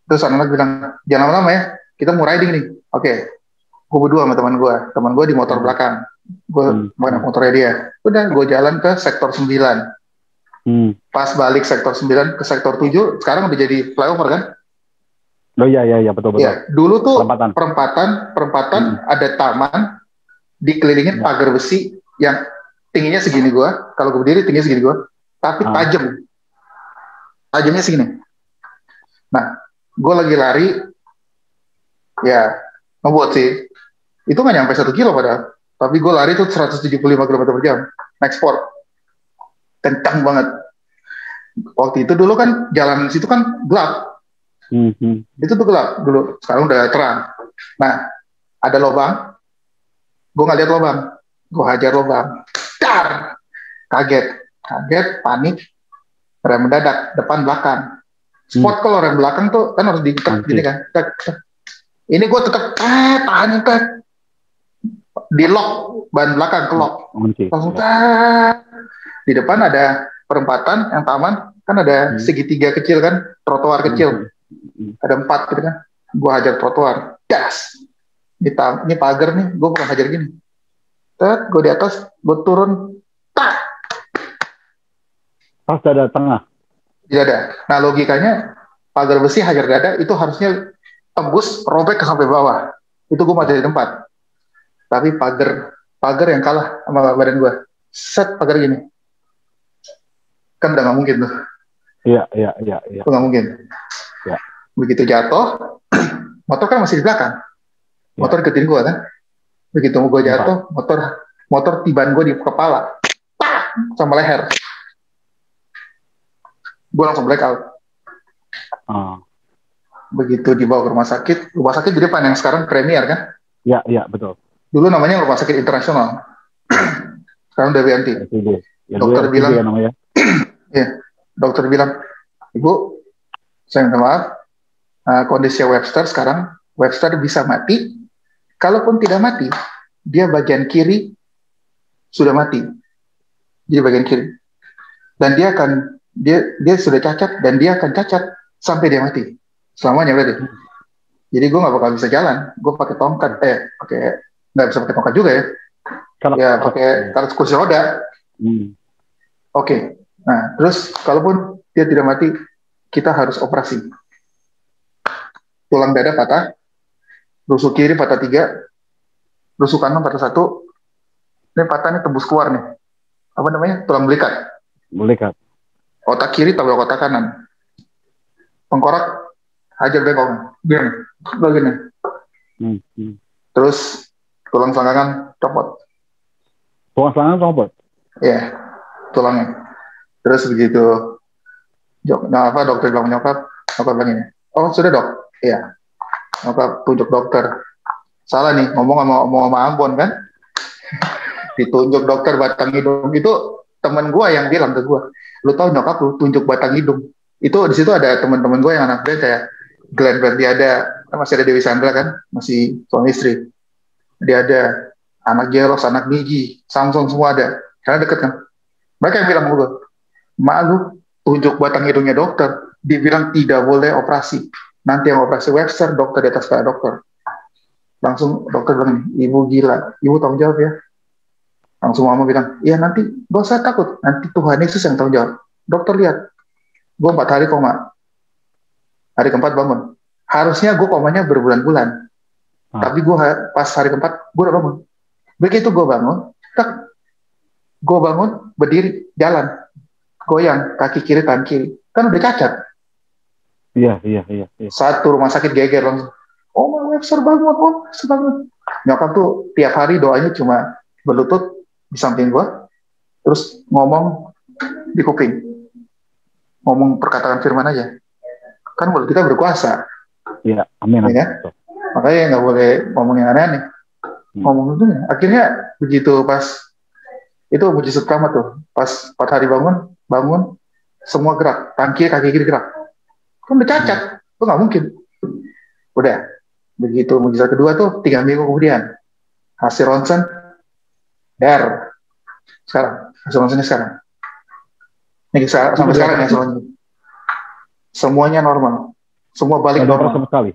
terus anak-anak bilang jangan lama-lama ya, kita mau riding nih. Oke. Gue berdua sama teman gue di motor belakang, gue main motornya dia. Udah, gue jalan ke sektor 9. Pas balik sektor 9 ke sektor 7, sekarang udah jadi flyover kan? Oh iya betul. Ya, dulu tuh perempatan ada taman dikelilingin pagar besi yang tingginya segini gue, kalau gue berdiri tingginya segini gue, tapi tajamnya segini. Nah, gue lagi lari, ya ngebuat sih. Itu nggak nyampe 1 kilo padahal. Tapi gue lari tuh 175 km per jam. Naik sport. kencang banget. Waktu itu dulu kan jalan situ kan gelap. Itu tuh gelap dulu. Sekarang udah terang. Nah, ada lubang. Gue nggak lihat lubang. Gue hajar lubang. Dar! Kaget, panik. Rem mendadak, depan belakang. Sport kalau rem belakang tuh kan harus ditekan gini kan. Ini gue tetap tahan. Di lock, ban belakang ke lock. Langsung di depan ada perempatan yang taman, kan ada segitiga kecil kan, trotoar kecil. Ada 4 gitu kan. Gue hajar trotoar. Das! Ini pagar nih, gue bukan hajar gini. Gue di atas, gue turun. Tak! Pas dada tengah. Di dada. Nah logikanya, pagar besi hajar dada, itu harusnya tembus, robek sampai bawah. Itu gue mati di tempat. Tapi pagar yang kalah sama badan gue. Set pagar gini. Kan udah gak mungkin tuh. Iya. Itu gak mungkin. Ya. Begitu jatuh, motor kan masih di belakang. Motor deketin gue kan. Begitu gue jatuh, motor tibaan gue di kepala. Tak! Sama leher. Gue langsung blackout. Begitu dibawa ke rumah sakit di depan yang sekarang Premier kan? Iya, betul. Dulu namanya Rumah Sakit Internasional. Sekarang udah ganti. Dokter bilang, dokter bilang, Ibu, saya minta maaf, kondisi Webster sekarang, Webster bisa mati. Kalaupun tidak mati, dia bagian kiri sudah mati. Dia bagian kiri. Dan dia sudah cacat, dan dia akan cacat sampai dia mati. Selamanya berarti. Jadi gue nggak bakal bisa jalan. Gue pakai tongkat, nggak bisa pakai tongkat juga ya. Pakai kursi roda. Oke. Nah, terus kalaupun dia tidak mati, kita harus operasi. Tulang dada patah, rusuk kiri patah 3, rusuk kanan patah 1. Ini patah nih tembus keluar nih. Apa namanya? Tulang belikat. Otak kiri tabrak otak kanan. Tengkorak hajar bengkong. Begini. Terus tulang selangkangan copot. Iya, tulangnya. Terus begitu dokter bilang nyokap bilang ini, oh sudah dok, iya. Nyokap tunjuk dokter, salah nih ngomong sama Ambon kan, ditunjuk dokter batang hidung. Itu temen gue yang bilang ke gue, lu tau nyokap lu tunjuk batang hidung. Itu di situ ada teman-teman gue yang anak band kayak Glenn Berdiada, masih ada Dewi Sandra kan, masih suami istri. Dia ada anak Jeros, anak Niji, Samsung semua ada, karena deket kan. Mereka yang bilang ke gue, mak lu tunjuk batang hidungnya dokter, dibilang tidak boleh operasi. Nanti yang operasi Webster, dokter di atas kepala dokter. Langsung dokter bilang, ibu gila, ibu tanggung jawab ya. Langsung mama bilang, iya nanti gak usah takut, nanti Tuhan Yesus yang tanggung jawab. Dokter lihat, gue 4 hari koma. Hari keempat bangun. Harusnya gue komanya berbulan-bulan. Tapi gue pas hari keempat, gue udah bangun. Begitu gue bangun, gue bangun, berdiri, jalan. Goyang, kaki kiri, tangan kiri. Kan udah cacat. Iya. Satu rumah sakit geger langsung. Oh, Webster bangun. Nyokap tuh tiap hari doanya cuma berlutut di samping gue. Terus ngomong di kuping. Ngomong perkataan firman aja. Kan mulut kita berkuasa. Iya, amin. Ya, makanya nggak boleh ngomong yang aneh-aneh. Ngomong itu. Akhirnya begitu pas itu mujizat pertama tuh. Pas 4 hari bangun, semua gerak. Kaki kiri gerak. Kan udah cacat. Itu nggak mungkin. Udah. Begitu mujizat kedua tuh 3 minggu kemudian. Hasil ronsen. Sekarang. Hasil ronsennya sekarang. Ini sampai sekarang ya soalnya. Semuanya normal. Semua balik normal. Sama sekali.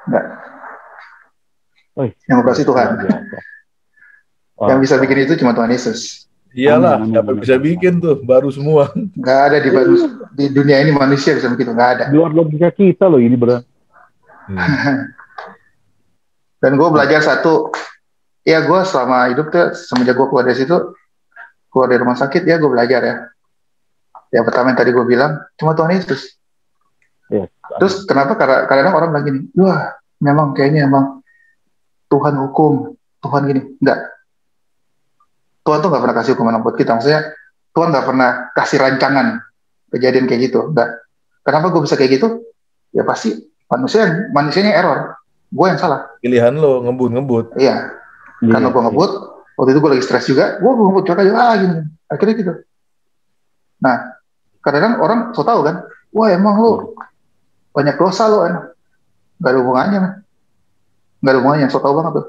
Enggak. Yang operasi Tuhan. Yang bisa bikin itu cuma Tuhan Yesus. Iyalah, siapa bisa bikin tuh baru semua. Nggak ada di dunia ini manusia bisa begitu, nggak ada. Di luar logika kita loh ini benar. Dan gue belajar satu, ya gue selama hidup tuh semenjak gue keluar dari situ, keluar dari rumah sakit ya gue belajar ya. Yang pertama yang tadi gue bilang cuma Tuhan Yesus. Yes. Terus kenapa kadang-kadang orang bilang gini, wah memang kayaknya emang Tuhan hukum, Tuhan gini, enggak. Tuhan tuh nggak pernah kasih hukuman buat kita. Maksudnya Tuhan nggak pernah kasih rancangan kejadian kayak gitu. Nggak. Kenapa gue bisa kayak gitu? Ya pasti manusianya error. Gue yang salah. Pilihan lo ngebut. Iya. Karena gue ngebut, waktu itu gue lagi stres juga, gue ngebut juga gini. Akhirnya gitu. Nah, kadang-kadang orang so tau kan, wah emang lo banyak dosa lo, nggak ada hubungannya, nggak ada hubungannya, so tau banget tuh.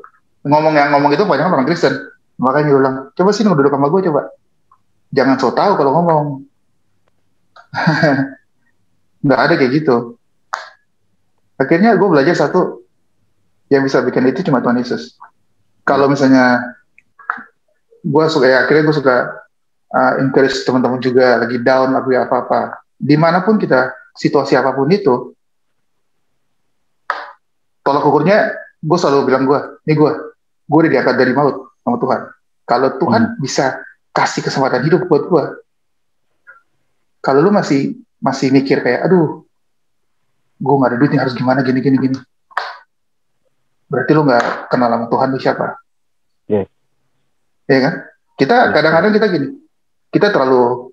Ngomong itu banyak orang Kristen, makanya dia bilang, coba sini duduk sama gue coba, jangan so tau kalau ngomong, nggak ada kayak gitu. Akhirnya gue belajar satu, yang bisa bikin itu cuma Tuhan Yesus. Kalau misalnya akhirnya gue suka encourage teman-teman juga lagi down lagi apa-apa, dimanapun kita situasi apapun itu, tolak ukurnya gue selalu bilang gue udah diangkat dari maut sama Tuhan. Kalau Tuhan bisa kasih kesempatan hidup buat gue, kalau lu masih mikir kayak aduh gue nggak ada duit nih, harus gimana gini, berarti lu nggak kenal sama Tuhan, lu siapa? Ya kan? Kita kadang-kadang kita gini, kita terlalu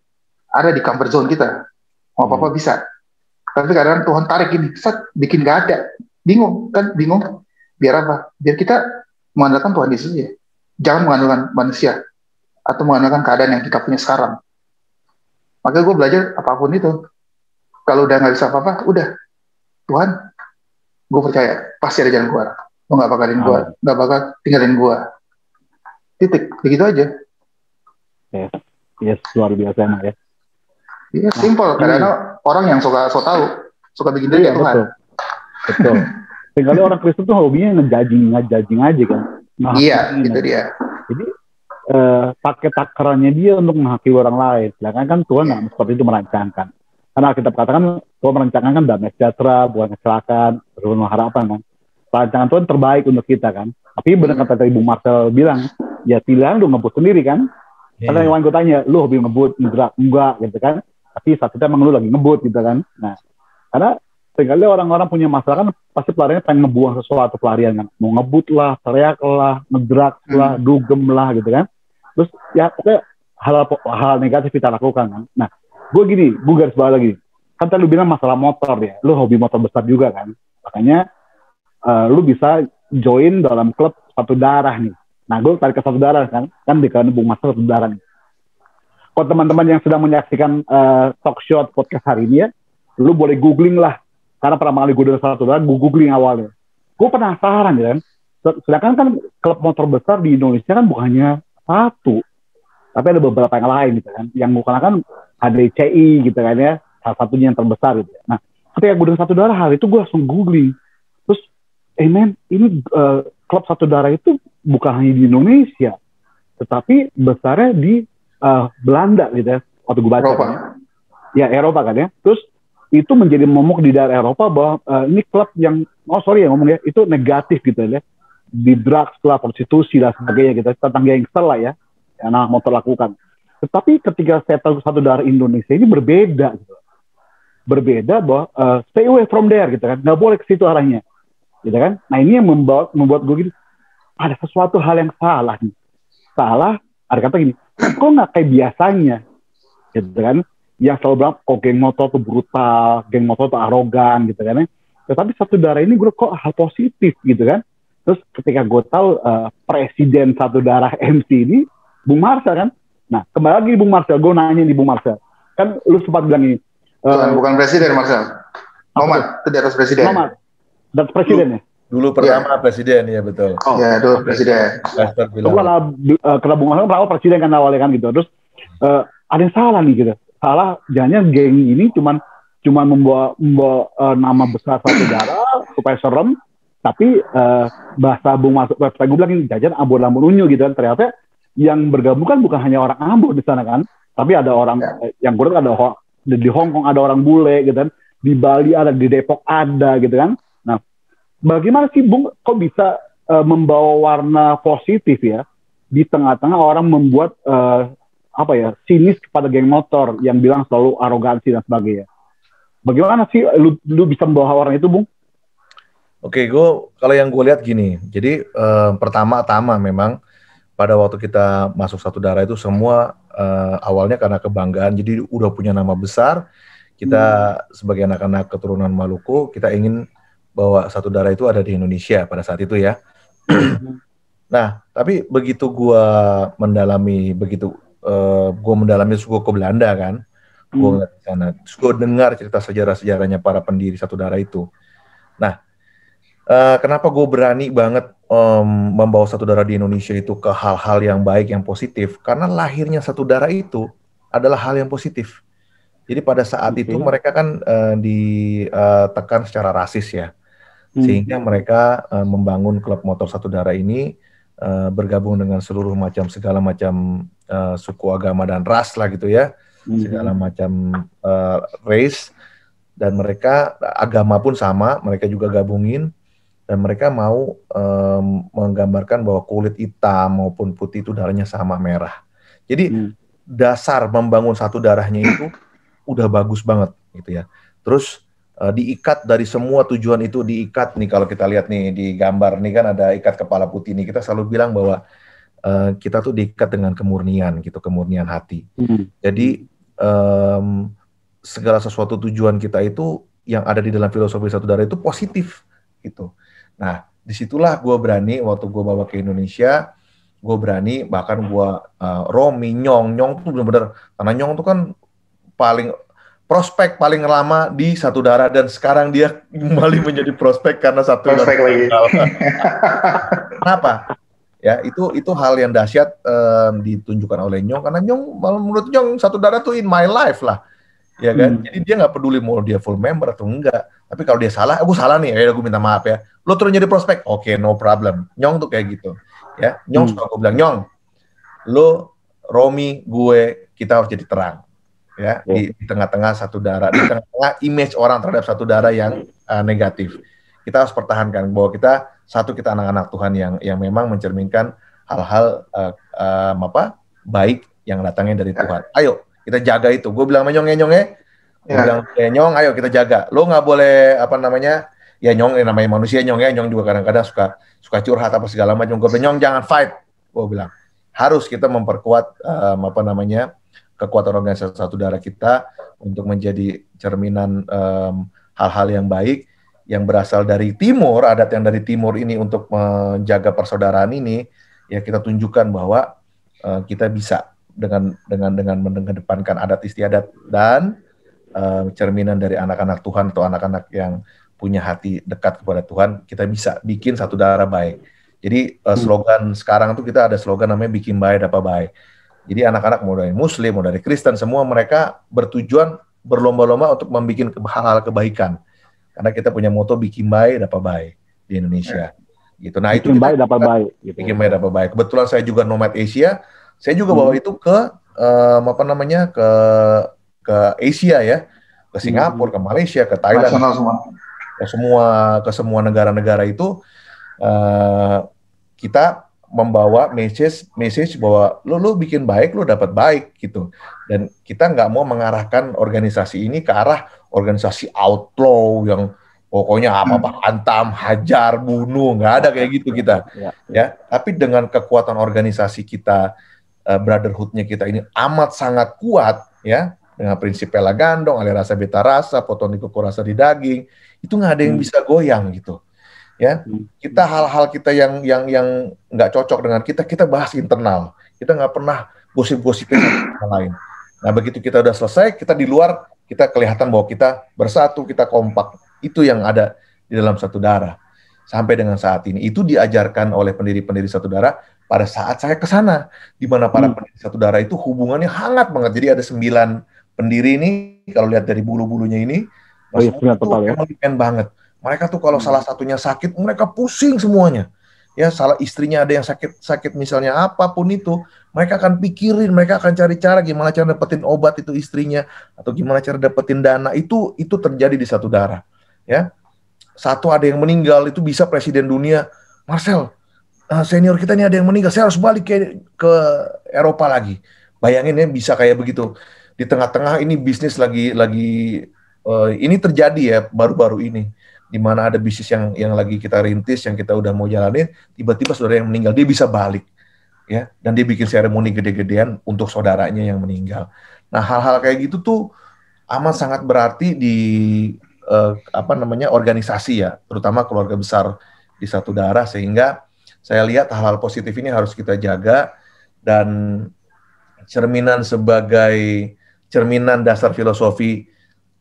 ada di comfort zone kita, mau apa-apa bisa. Tapi kadang Tuhan tarik gini, bikin gak ada. Bingung. Biar apa? Biar kita mengandalkan Tuhan Yesus ya. Jangan mengandalkan manusia atau mengandalkan keadaan yang kita punya sekarang. Makanya gue belajar apapun itu. Kalau udah nggak bisa apa-apa, udah. Tuhan, gue percaya pasti ada jalan keluar. Lo nggak bakal tinggalin gue. Titik, begitu aja. Yes, luar biasa emang ya. Iya, simple. Kadang-kadang orang yang suka bikin dia Tuhan. Betul. Tinggalnya orang Kristen tuh hobinya ngejudging aja kan. Iya, itu dia. Jadi pakai takarannya dia untuk menghakimi orang lain. Sedangkan kan Tuhan nggak seperti itu merancangkan. Karena kita katakan Tuhan merancangkan kan damai sejahtera, bukan kecelakaan, penuh harapan kan. Rancangan Tuhan terbaik untuk kita kan. Tapi benar kata tadi Bung Marcel bilang, ya pilihan lu ngebut sendiri kan. Karena yang gue tanya, lu hobi ngebut, enggak gitu kan. Tapi saat itu emang lu lagi ngebut gitu kan. Nah, karena sekali orang-orang punya masalah kan pasti pelariannya pengen ngebuang sesuatu pelarian kan. Mau ngebut lah, teriak lah, ngedrak lah, dugem lah gitu kan. Terus ya pokoknya hal negatif kita lakukan kan. Nah, gue garis bawah lagi. Kan tadi lu bilang masalah motor ya. Lu hobi motor besar juga kan. Makanya lu bisa join dalam klub satu darah nih. Nah, gue tarik ke satu darah kan di kanan Bung Mas satu darah nih. Kalau teman-teman yang sedang menyaksikan talk show podcast hari ini ya, lu boleh googling lah. Karena pertama kali gue dari satu darah, gue googling awalnya. Gue penasaran ya kan. Sedangkan kan klub motor besar di Indonesia kan bukan hanya satu, tapi ada beberapa yang lain gitu kan. Yang bukan kan HDCI gitu kan ya, salah satunya yang terbesar gitu. Nah, ketika gue dari satu darah hari itu gue langsung googling. Terus, ini klub satu darah itu bukan hanya di Indonesia, tetapi besarnya di Belanda gitu ya. Waktu gue baca Eropa. kan, ya Eropa kan ya. Terus itu menjadi momok di daerah Eropa bahwa ini klub yang ngomongnya itu negatif gitu ya, di drugs lah, prostitusi lah sebagainya gitu, tentang gangster lah ya, yang anak motor lakukan. Tetapi ketika saya tahu satu daerah Indonesia ini berbeda gitu. Berbeda bahwa stay away from there gitu kan, nggak boleh ke situ arahnya gitu kan. Nah ini yang membuat gue gini, ada sesuatu hal yang salah nih. Salah, ada kata gini, kok nggak kayak biasanya gitu kan, yang selalu bilang kok geng motor tuh brutal, geng motor tuh arogan gitu kan ya. Tetapi satu darah ini gue kok hal positif gitu kan. Terus ketika gue tahu presiden satu darah MC ini Bung Marcel kan. Nah kembali lagi Bung Marcel, gue nanya nih Bung Marcel, kan lu sempat bilang ini bukan presiden Marcel, Muhammad itu di atas presiden. Muhammad dan presiden ya. Dulu pertama presiden ya betul. Ya dulu presiden. Karena Bung Marcel berawal presiden kan awalnya kan gitu. Terus ada yang salah nih gitu. Salah, jangan geng ini cuman membawa nama besar satu darah supaya serem, tapi bahasa Bung Marcel, gue bilang ini jajan Ambon unyu gitu kan. Ternyata yang bergabung kan bukan hanya orang Ambon di sana kan, tapi ada orang yang gue ada di Hong Kong ada orang bule gitu kan, di Bali ada, di Depok ada gitu kan. Nah, bagaimana sih Bung kok bisa membawa warna positif ya di tengah-tengah orang membuat sinis kepada geng motor yang bilang selalu arogansi dan sebagainya. Bagaimana sih lu bisa membawa orang itu, Bung? Oke, kalau yang gue lihat gini. Jadi pertama-tama memang pada waktu kita masuk satu darah itu semua awalnya karena kebanggaan, jadi udah punya nama besar. Kita sebagai anak-anak keturunan Maluku, kita ingin bahwa Satu Darah itu ada di Indonesia pada saat itu ya. Nah, tapi begitu gue mendalami, terus gue ke Belanda kan, gue ngeliat di sana, terus gue dengar cerita sejarah-sejarahnya para pendiri Satu Darah itu. Nah, kenapa gue berani banget membawa Satu Darah di Indonesia itu ke hal-hal yang baik, yang positif? Karena lahirnya Satu Darah itu adalah hal yang positif. Jadi pada saat itu mereka kan ditekan secara rasis ya, sehingga mereka membangun klub motor Satu Darah ini, bergabung dengan segala macam suku, agama dan ras lah gitu ya, segala macam race, dan mereka agama pun sama, mereka juga gabungin, dan mereka mau menggambarkan bahwa kulit hitam maupun putih itu darahnya sama, merah. Jadi dasar membangun Satu Darahnya itu udah bagus banget gitu ya. Terus diikat dari semua tujuan itu, diikat nih, kalau kita lihat nih di gambar nih kan ada ikat kepala putih nih, kita selalu bilang bahwa kita tuh diikat dengan kemurnian gitu, kemurnian hati. Jadi segala sesuatu tujuan kita itu yang ada di dalam filosofi Satu Darah itu positif gitu. Nah, disitulah gue berani waktu gue bawa ke Indonesia, gue berani bahkan gue Romi, Nyong tuh bener-bener, karena Nyong tuh kan prospek paling lama di Satu Darah, dan sekarang dia kembali menjadi prospek karena Satu Darah lagi. Kenapa? Ya, itu hal yang dahsyat ditunjukkan oleh Nyong, karena Nyong, menurut Nyong Satu Darah tuh in my life lah, ya kan? Jadi dia nggak peduli mau dia full member atau enggak, tapi kalau dia salah, gue salah nih, ya gue minta maaf ya. Lo terus jadi prospek, oke, no problem. Nyong tuh kayak gitu, ya. Nyong suka gue bilang, Nyong, lo, Romi, gue, kita harus jadi terang. Ya, di tengah-tengah Satu Darah, di tengah-tengah image orang terhadap Satu Darah yang negatif, kita harus pertahankan bahwa kita anak-anak Tuhan yang memang mencerminkan hal-hal baik yang datangnya dari Tuhan. Ayo kita jaga itu. Gue bilang Nyong bilang Nyong, ayo kita jaga. Lo nggak boleh ya Nyong, namanya manusia Nyong ya, Nyong juga kadang-kadang suka curhat apa segala macam. Gue bilang Nyong jangan fight. Gue bilang harus kita memperkuat kekuatan organisasi Satu Darah kita untuk menjadi cerminan hal-hal yang baik yang berasal dari timur, adat yang dari timur ini, untuk menjaga persaudaraan ini. Ya, kita tunjukkan bahwa kita bisa dengan mengedepankan adat istiadat dan cerminan dari anak-anak Tuhan atau anak-anak yang punya hati dekat kepada Tuhan, kita bisa bikin Satu Darah baik. Jadi slogan sekarang tuh kita ada slogan namanya bikin baik dapat baik. Jadi anak-anak mau dari Muslim, mau dari Kristen, semua mereka bertujuan berlomba-lomba untuk membuat hal-hal kebaikan. Karena kita punya moto bikin baik dapat baik di Indonesia. Gitu. Nah, bikin baik dapat baik. Gitu. Bikin baik dapat baik. Kebetulan saya juga nomad Asia, saya juga bawa itu ke ke Asia ya, ke Singapura, ke Malaysia, ke Thailand, ke semua negara-negara itu kita membawa message bahwa lu bikin baik, lu dapat baik gitu. Dan kita nggak mau mengarahkan organisasi ini ke arah organisasi outlaw yang pokoknya apa-apa hantam, hajar, bunuh, nggak ada kayak gitu kita. Ya, tapi dengan kekuatan organisasi kita, brotherhood-nya kita ini amat sangat kuat ya, dengan prinsip pela gandong, ale rasa beta rasa, potong kuku rasa di daging, itu nggak ada yang bisa goyang gitu. Ya, kita hal-hal kita yang nggak cocok dengan kita bahas internal. Kita nggak pernah gosip-gosipin yang lain. Nah, begitu kita udah selesai, kita di luar, kita kelihatan bahwa kita bersatu, kita kompak. Itu yang ada di dalam Satu Darah. Sampai dengan saat ini, itu diajarkan oleh pendiri-pendiri Satu Darah pada saat saya ke sana, di mana para pendiri Satu Darah itu hubungannya hangat banget. Jadi ada 9 pendiri ini, kalau lihat dari bulu-bulunya ini, semua itu keren banget. Mereka tuh kalau salah satunya sakit, mereka pusing semuanya. Ya, salah istrinya ada yang sakit misalnya apapun itu, mereka akan pikirin, mereka akan cari cara gimana cara dapetin obat itu istrinya, atau gimana cara dapetin dana. Itu terjadi di Satu Darah. Ya, satu ada yang meninggal, itu bisa presiden dunia, Marcel, senior kita ini ada yang meninggal, saya harus balik ke Eropa lagi. Bayangin ya, bisa kayak begitu. Di tengah-tengah ini bisnis lagi ini terjadi ya baru-baru ini, di mana ada bisnis yang lagi kita rintis, yang kita udah mau jalanin, tiba-tiba saudara yang meninggal, dia bisa balik. ya, dan dia bikin seremoni gede-gedean untuk saudaranya yang meninggal. Nah, hal-hal kayak gitu tuh amat sangat berarti di organisasi ya, terutama keluarga besar di satu darah, sehingga saya lihat hal-hal positif ini harus kita jaga, dan cerminan dasar filosofi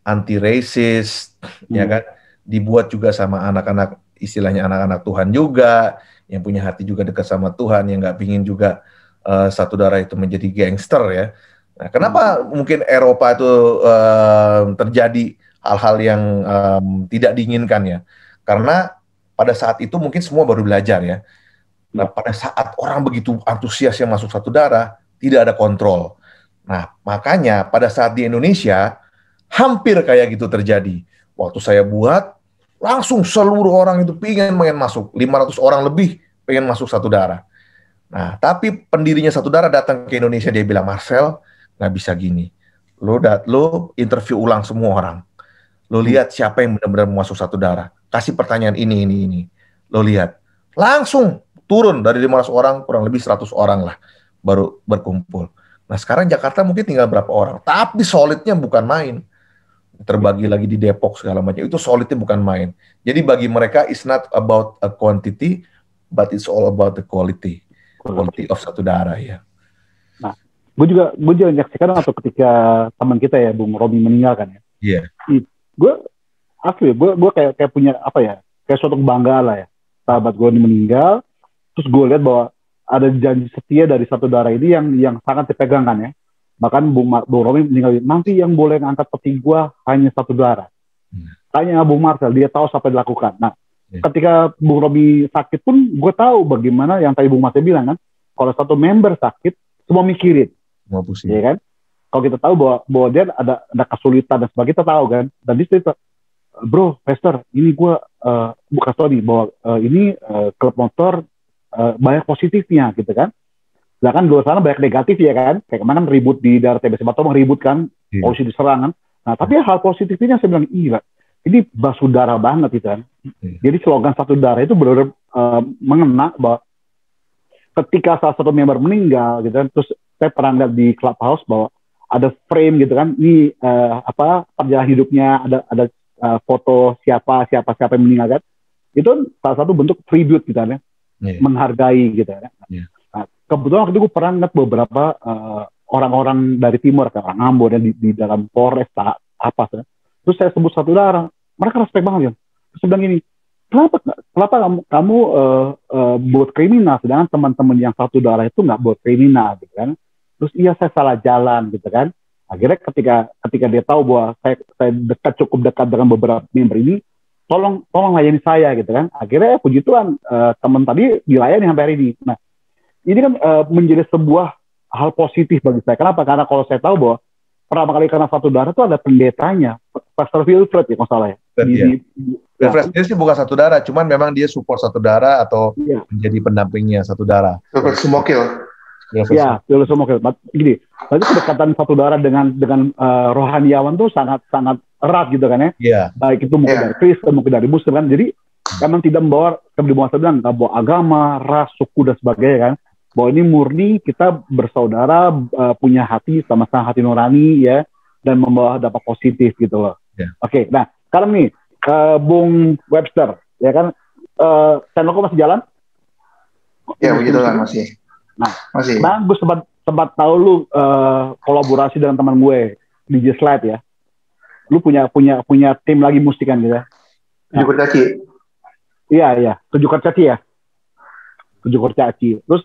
anti-racist, ya kan, dibuat juga sama anak-anak, istilahnya anak-anak Tuhan juga, yang punya hati juga dekat sama Tuhan, yang nggak pingin juga satu darah itu menjadi gangster ya. Nah, kenapa mungkin Eropa itu terjadi hal-hal yang tidak diinginkan ya? Karena pada saat itu mungkin semua baru belajar ya. Nah, pada saat orang begitu antusias yang masuk satu darah, tidak ada kontrol. Nah, makanya pada saat di Indonesia, hampir kayak gitu terjadi. Waktu saya buat, langsung seluruh orang itu pengen masuk. 500 orang lebih pengen masuk satu darah. Nah, tapi pendirinya satu darah datang ke Indonesia, dia bilang, Marcel, nggak bisa gini. Lo interview ulang semua orang. Lo lihat siapa yang benar-benar mau masuk satu darah. Kasih pertanyaan ini. Lo lihat. Langsung turun dari 500 orang, kurang lebih 100 orang lah baru berkumpul. Nah, sekarang Jakarta mungkin tinggal berapa orang. Tapi solidnya bukan main. Terbagi lagi di Depok segala macam. Itu solidnya bukan main. Jadi bagi mereka, it's not about a quantity, but it's all about the quality. Quality of satu darah ya. Nah, gue juga menyaksikan atau ketika teman kita ya, Bung Robi meninggal kan ya. Iya. Yeah. Gue kayak punya apa ya, kayak suatu kebanggaan lah ya. Sahabat gue ini meninggal, terus gue lihat bahwa ada janji setia dari satu darah ini yang sangat dipegang kan ya. Bahkan Bung Robi meninggal, nanti yang boleh ngangkat peti gue hanya satu darah. Tanya Bung Marcel, dia tahu apa yang dilakukan. Nah, ketika Bung Robi sakit pun, gue tahu bagaimana yang tadi Bung Marcel bilang kan, kalau satu member sakit, semua mikirin. Semua pusing. Ya kan? Kalau kita tahu bahwa dia ada kesulitan dan sebagainya, kita tahu kan. Dan dia cerita, bro, Pester, ini gue bukan tahu nih, bahwa ini klub motor banyak positifnya gitu kan. Sedangkan di luar sana banyak negatif ya kan. Kayak kemarin ribut di daerah TBC Batam, ribut kan, polisi diserang kan. Nah, tapi hal positifnya saya bilang, iya, ini basudara banget gitu kan. Jadi slogan satu darah itu benar-benar mengena bahwa ketika salah satu member meninggal gitu kan, terus saya pernah lihat di Clubhouse bahwa ada frame gitu kan, ini perjalanan hidupnya, ada foto siapa yang meninggal kan. Itu salah satu bentuk tribute gitu kan ya, menghargai gitu kan. Nah, kebetulan waktu itu gue pernah lihat beberapa orang-orang dari timur kan, orang Ambon ya, di dalam Polres apa kan. Terus saya sebut satu darah, mereka respect banget ya. Terus saya bilang gini, kenapa kamu buat kriminal, sedangkan teman-teman yang satu darah itu nggak buat kriminal gitu kan. Terus iya, saya salah jalan gitu kan. Akhirnya ketika dia tahu bahwa saya cukup dekat dengan beberapa member ini, tolong layani saya gitu kan. Akhirnya puji Tuhan, teman tadi dilayani sampai hari ini. Nah, ini kan menjadi sebuah hal positif bagi saya. Kenapa? Karena kalau saya tahu bahwa pertama kali karena satu darah itu ada pendetanya, Pastor Wilfred ya, kalau salah ya. Wilfred sendiri sih bukan satu darah, cuman memang dia support satu darah atau menjadi pendampingnya satu darah. Wilfred Sumokil. Ya, Wilfred Sumokil. Gini, berarti kedekatan satu darah dengan rohaniawan tuh sangat erat gitu kan ya. Yeah. Baik itu mungkin dari Kristen, mungkin dari Muslim kan. Jadi memang tidak membawa, kemudian saya bilang nggak bawa agama, ras, suku dan sebagainya kan. Bahwa ini murni kita bersaudara, punya hati sama-sama hati nurani ya, dan membawa dampak positif gitu loh. Yeah. Oke, nah sekarang nih Bung Webster ya kan, channel kok masih jalan? Ya begitu kan masih. Nah, masih. Nah, gue sempat tahu lu kolaborasi dengan teman gue DJ Slide ya. Lu punya tim lagi musik kan gitu ya? Tujuh kurcaci. Iya, tujuh kurcaci ya. Tujuh kurcaci. Terus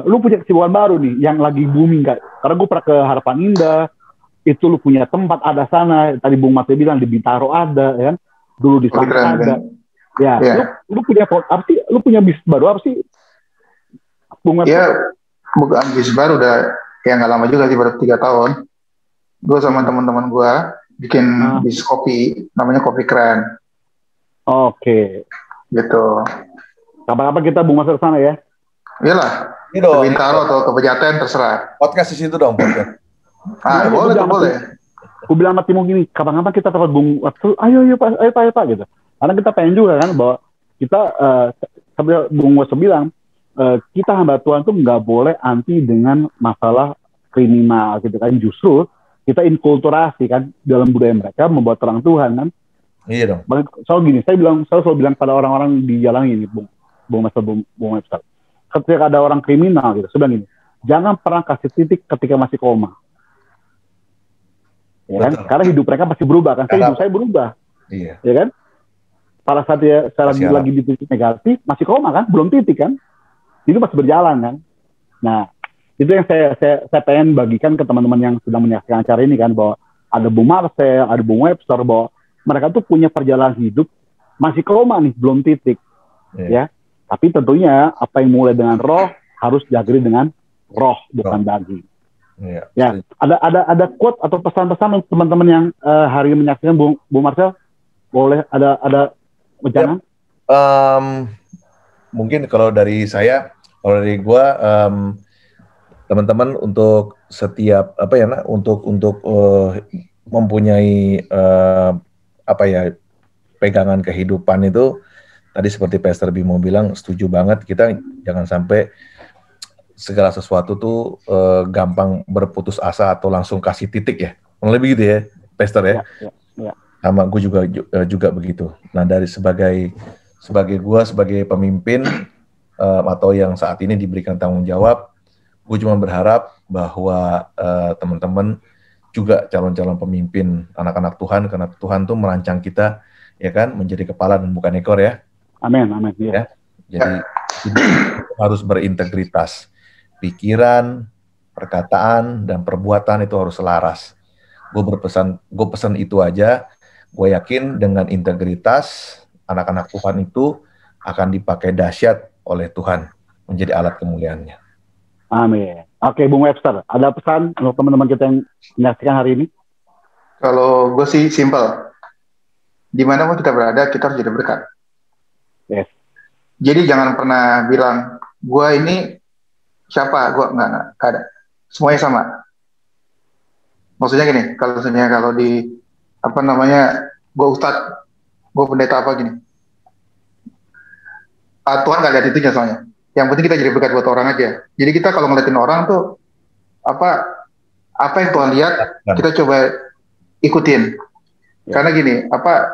lu punya kesibukan baru nih yang lagi booming kan? Karena gue pernah ke Harapan Indah, itu lu punya tempat ada sana. Tadi Bung Mate bilang di Bintaro ada, ya kan? Dulu di sana ada. Kan? Ya, lu punya apa sih? Lu punya bisnis baru apa sih? Bung Mate? Ya, bukan bisnis baru, udah ya nggak lama juga sih, baru 3 tahun. Gue sama teman-teman gue bikin bisnis kopi, namanya Kopi Keren. Oke. Gitu. Kapan-kapan kita Bung Mate ke sana ya? Iyalah. Ke Bintaro atau ke Pejaten terserah. Podcast di situ dong, podcast. Boleh. Gue bilang sama Timo gini, kapan-kapan kita tempat Bung Webster, ayo Pak gitu. Karena kita pengen juga kan bahwa kita sambil Bung Webster bilang, kita hamba Tuhan tuh nggak boleh anti dengan masalah kriminal gitu kan. Justru kita inkulturasi kan dalam budaya mereka membuat terang Tuhan kan. Iya dong. Soal gini, saya selalu bilang pada orang-orang di jalan ini, Bung Webster. Ketika ada orang kriminal gitu, saya bilang gini, jangan pernah kasih titik ketika masih koma. Ya kan? Karena hidup mereka pasti berubah kan. Hidup saya berubah. Iya. Ya kan? Pada saat saya lagi di titik negatif, masih koma kan, belum titik kan. Hidup masih berjalan kan. Nah, itu yang saya pengen bagikan ke teman-teman yang sedang menyaksikan acara ini kan, bahwa ada Bung Marcel, ada Bung Webster, bahwa mereka tuh punya perjalanan hidup masih koma nih, belum titik. Ya. Tapi tentunya apa yang mulai dengan roh harus diakhiri dengan roh, bukan daging. Ya. Ada quote atau pesan-pesan untuk teman-teman yang hari ini menyaksikan, Bung Marcel? Boleh ada jangan? Mungkin kalau dari gua, teman-teman untuk setiap untuk mempunyai pegangan kehidupan itu, tadi seperti Pastor Bimo bilang, setuju banget, kita jangan sampai segala sesuatu tuh gampang berputus asa atau langsung kasih titik ya. Lebih gitu ya, Pastor ya. Sama gue juga begitu. Nah, dari sebagai pemimpin atau yang saat ini diberikan tanggung jawab, gue cuma berharap bahwa teman-teman juga calon-calon pemimpin anak-anak Tuhan, karena Tuhan tuh merancang kita ya kan menjadi kepala dan bukan ekor ya. Amin. Ya. Jadi harus berintegritas. Pikiran, perkataan dan perbuatan itu harus selaras. Gue pesan itu aja. Gue yakin dengan integritas anak-anak Tuhan itu akan dipakai dahsyat oleh Tuhan menjadi alat kemuliaannya. Amin. Oke, Bung Webster, ada pesan untuk teman-teman kita yang menyaksikan hari ini? Kalau gue sih simpel. Di mana pun kita berada, kita harus jadi berkat. Yes. Jadi jangan pernah bilang, gue ini siapa? Gue nggak ada. Semuanya sama. Maksudnya gini, kalau di gue ustadz, gue pendeta apa gini. Tuhan nggak lihat itunya soalnya. Yang penting kita jadi berkat buat orang aja. Jadi kita kalau ngeliatin orang tuh apa yang Tuhan lihat, kita coba ikutin. Karena gini,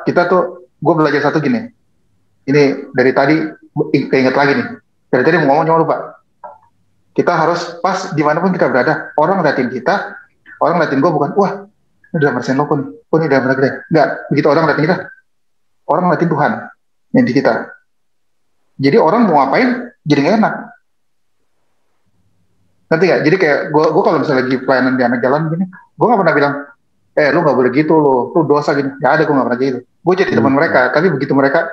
kita tuh, gue belajar satu gini. Ini dari tadi keinget lagi nih. Dari tadi mau ngomong cuma lupa. Kita harus pas dimanapun kita berada, orang ngeliatin kita, orang ngeliatin gue bukan, wah, ini udah Marcel Loko nih, ini udah benar gede. Enggak, begitu orang ngeliatin kita, orang ngeliatin Tuhan yang di kita. Jadi orang mau ngapain, jadi nggak enak. Nanti nggak? Jadi kayak gue kalau misalnya lagi pelayanan di anak jalan gini, gue nggak pernah bilang, lu nggak boleh gitu, lu dosa gini. Nggak ada, gue nggak pernah gitu. Gue jadi teman mereka, tapi begitu mereka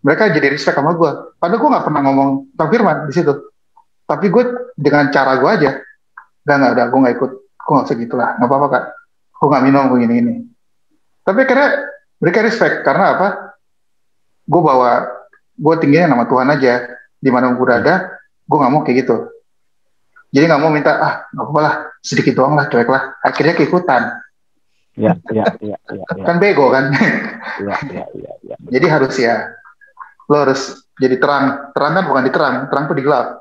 jadi respect sama gue. Padahal gue nggak pernah ngomong tentang firman di situ. Tapi gue dengan cara gue aja, nggak ada, gue nggak ikut, gue nggak usah gitulah, nggak apa-apa kak, gue nggak minum, gue gini. Tapi karena mereka respect, karena apa? Gue tingginya nama Tuhan aja, di mana gue berada, gue nggak mau kayak gitu. Jadi nggak mau minta, nggak apa-apa lah, sedikit doang lah, cuek lah, akhirnya keikutan. Ya. Kan bego kan? Ya. Jadi harus lo harus jadi terang kan bukan diterang, terang tuh digelap.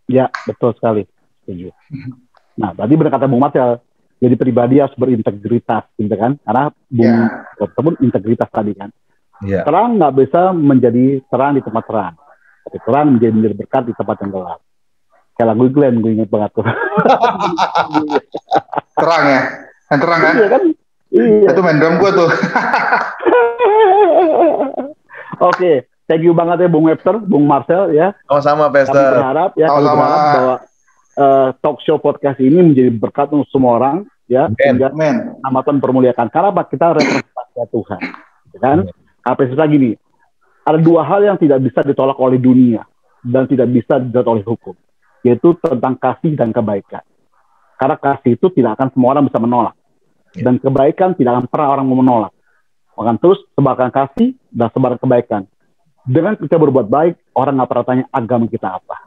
Ya, betul sekali. Setuju. Nah, tadi berkata Bung Marcel, jadi pribadi harus berintegritas, gitu kan? Karena Bung tersebut integritas tadi kan. Yeah. Terang nggak bisa menjadi terang di tempat terang, tapi terang menjadi berkat di tempat yang gelap. Kayak lagu Glenn, gue ingat banget tuh. Terang ya? Yang terang kan? Iya kan? Iya. Itu main drum gue tuh. Oke. Thank you banget ya Bung Webster, Bung Marcel ya. Sama-sama, Pastor. Kami berharap bahwa talk show podcast ini menjadi berkat untuk semua orang ya. Sehingga nama Tuhan permuliakan. Karena apa? Kita representasi Tuhan, kan? Apresiasi gini. Ada dua hal yang tidak bisa ditolak oleh dunia dan tidak bisa ditolak oleh hukum, yaitu tentang kasih dan kebaikan. Karena kasih itu tidak akan semua orang bisa menolak, dan kebaikan tidak akan pernah orang mau menolak. Akan terus sebarkan kasih dan sebarkan kebaikan. Dengan kita berbuat baik, orang nggak pernah tanya agama kita apa.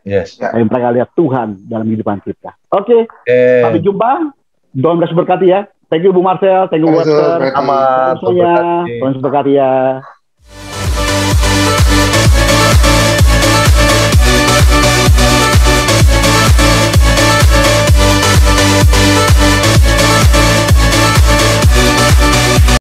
Yes. Tapi mereka lihat Tuhan dalam kehidupan kita. Oke. Sampai jumpa. Tuhan berkati ya. Thank you Bu Marcel, thank you Webster. Sama. Tuhan berkati ya.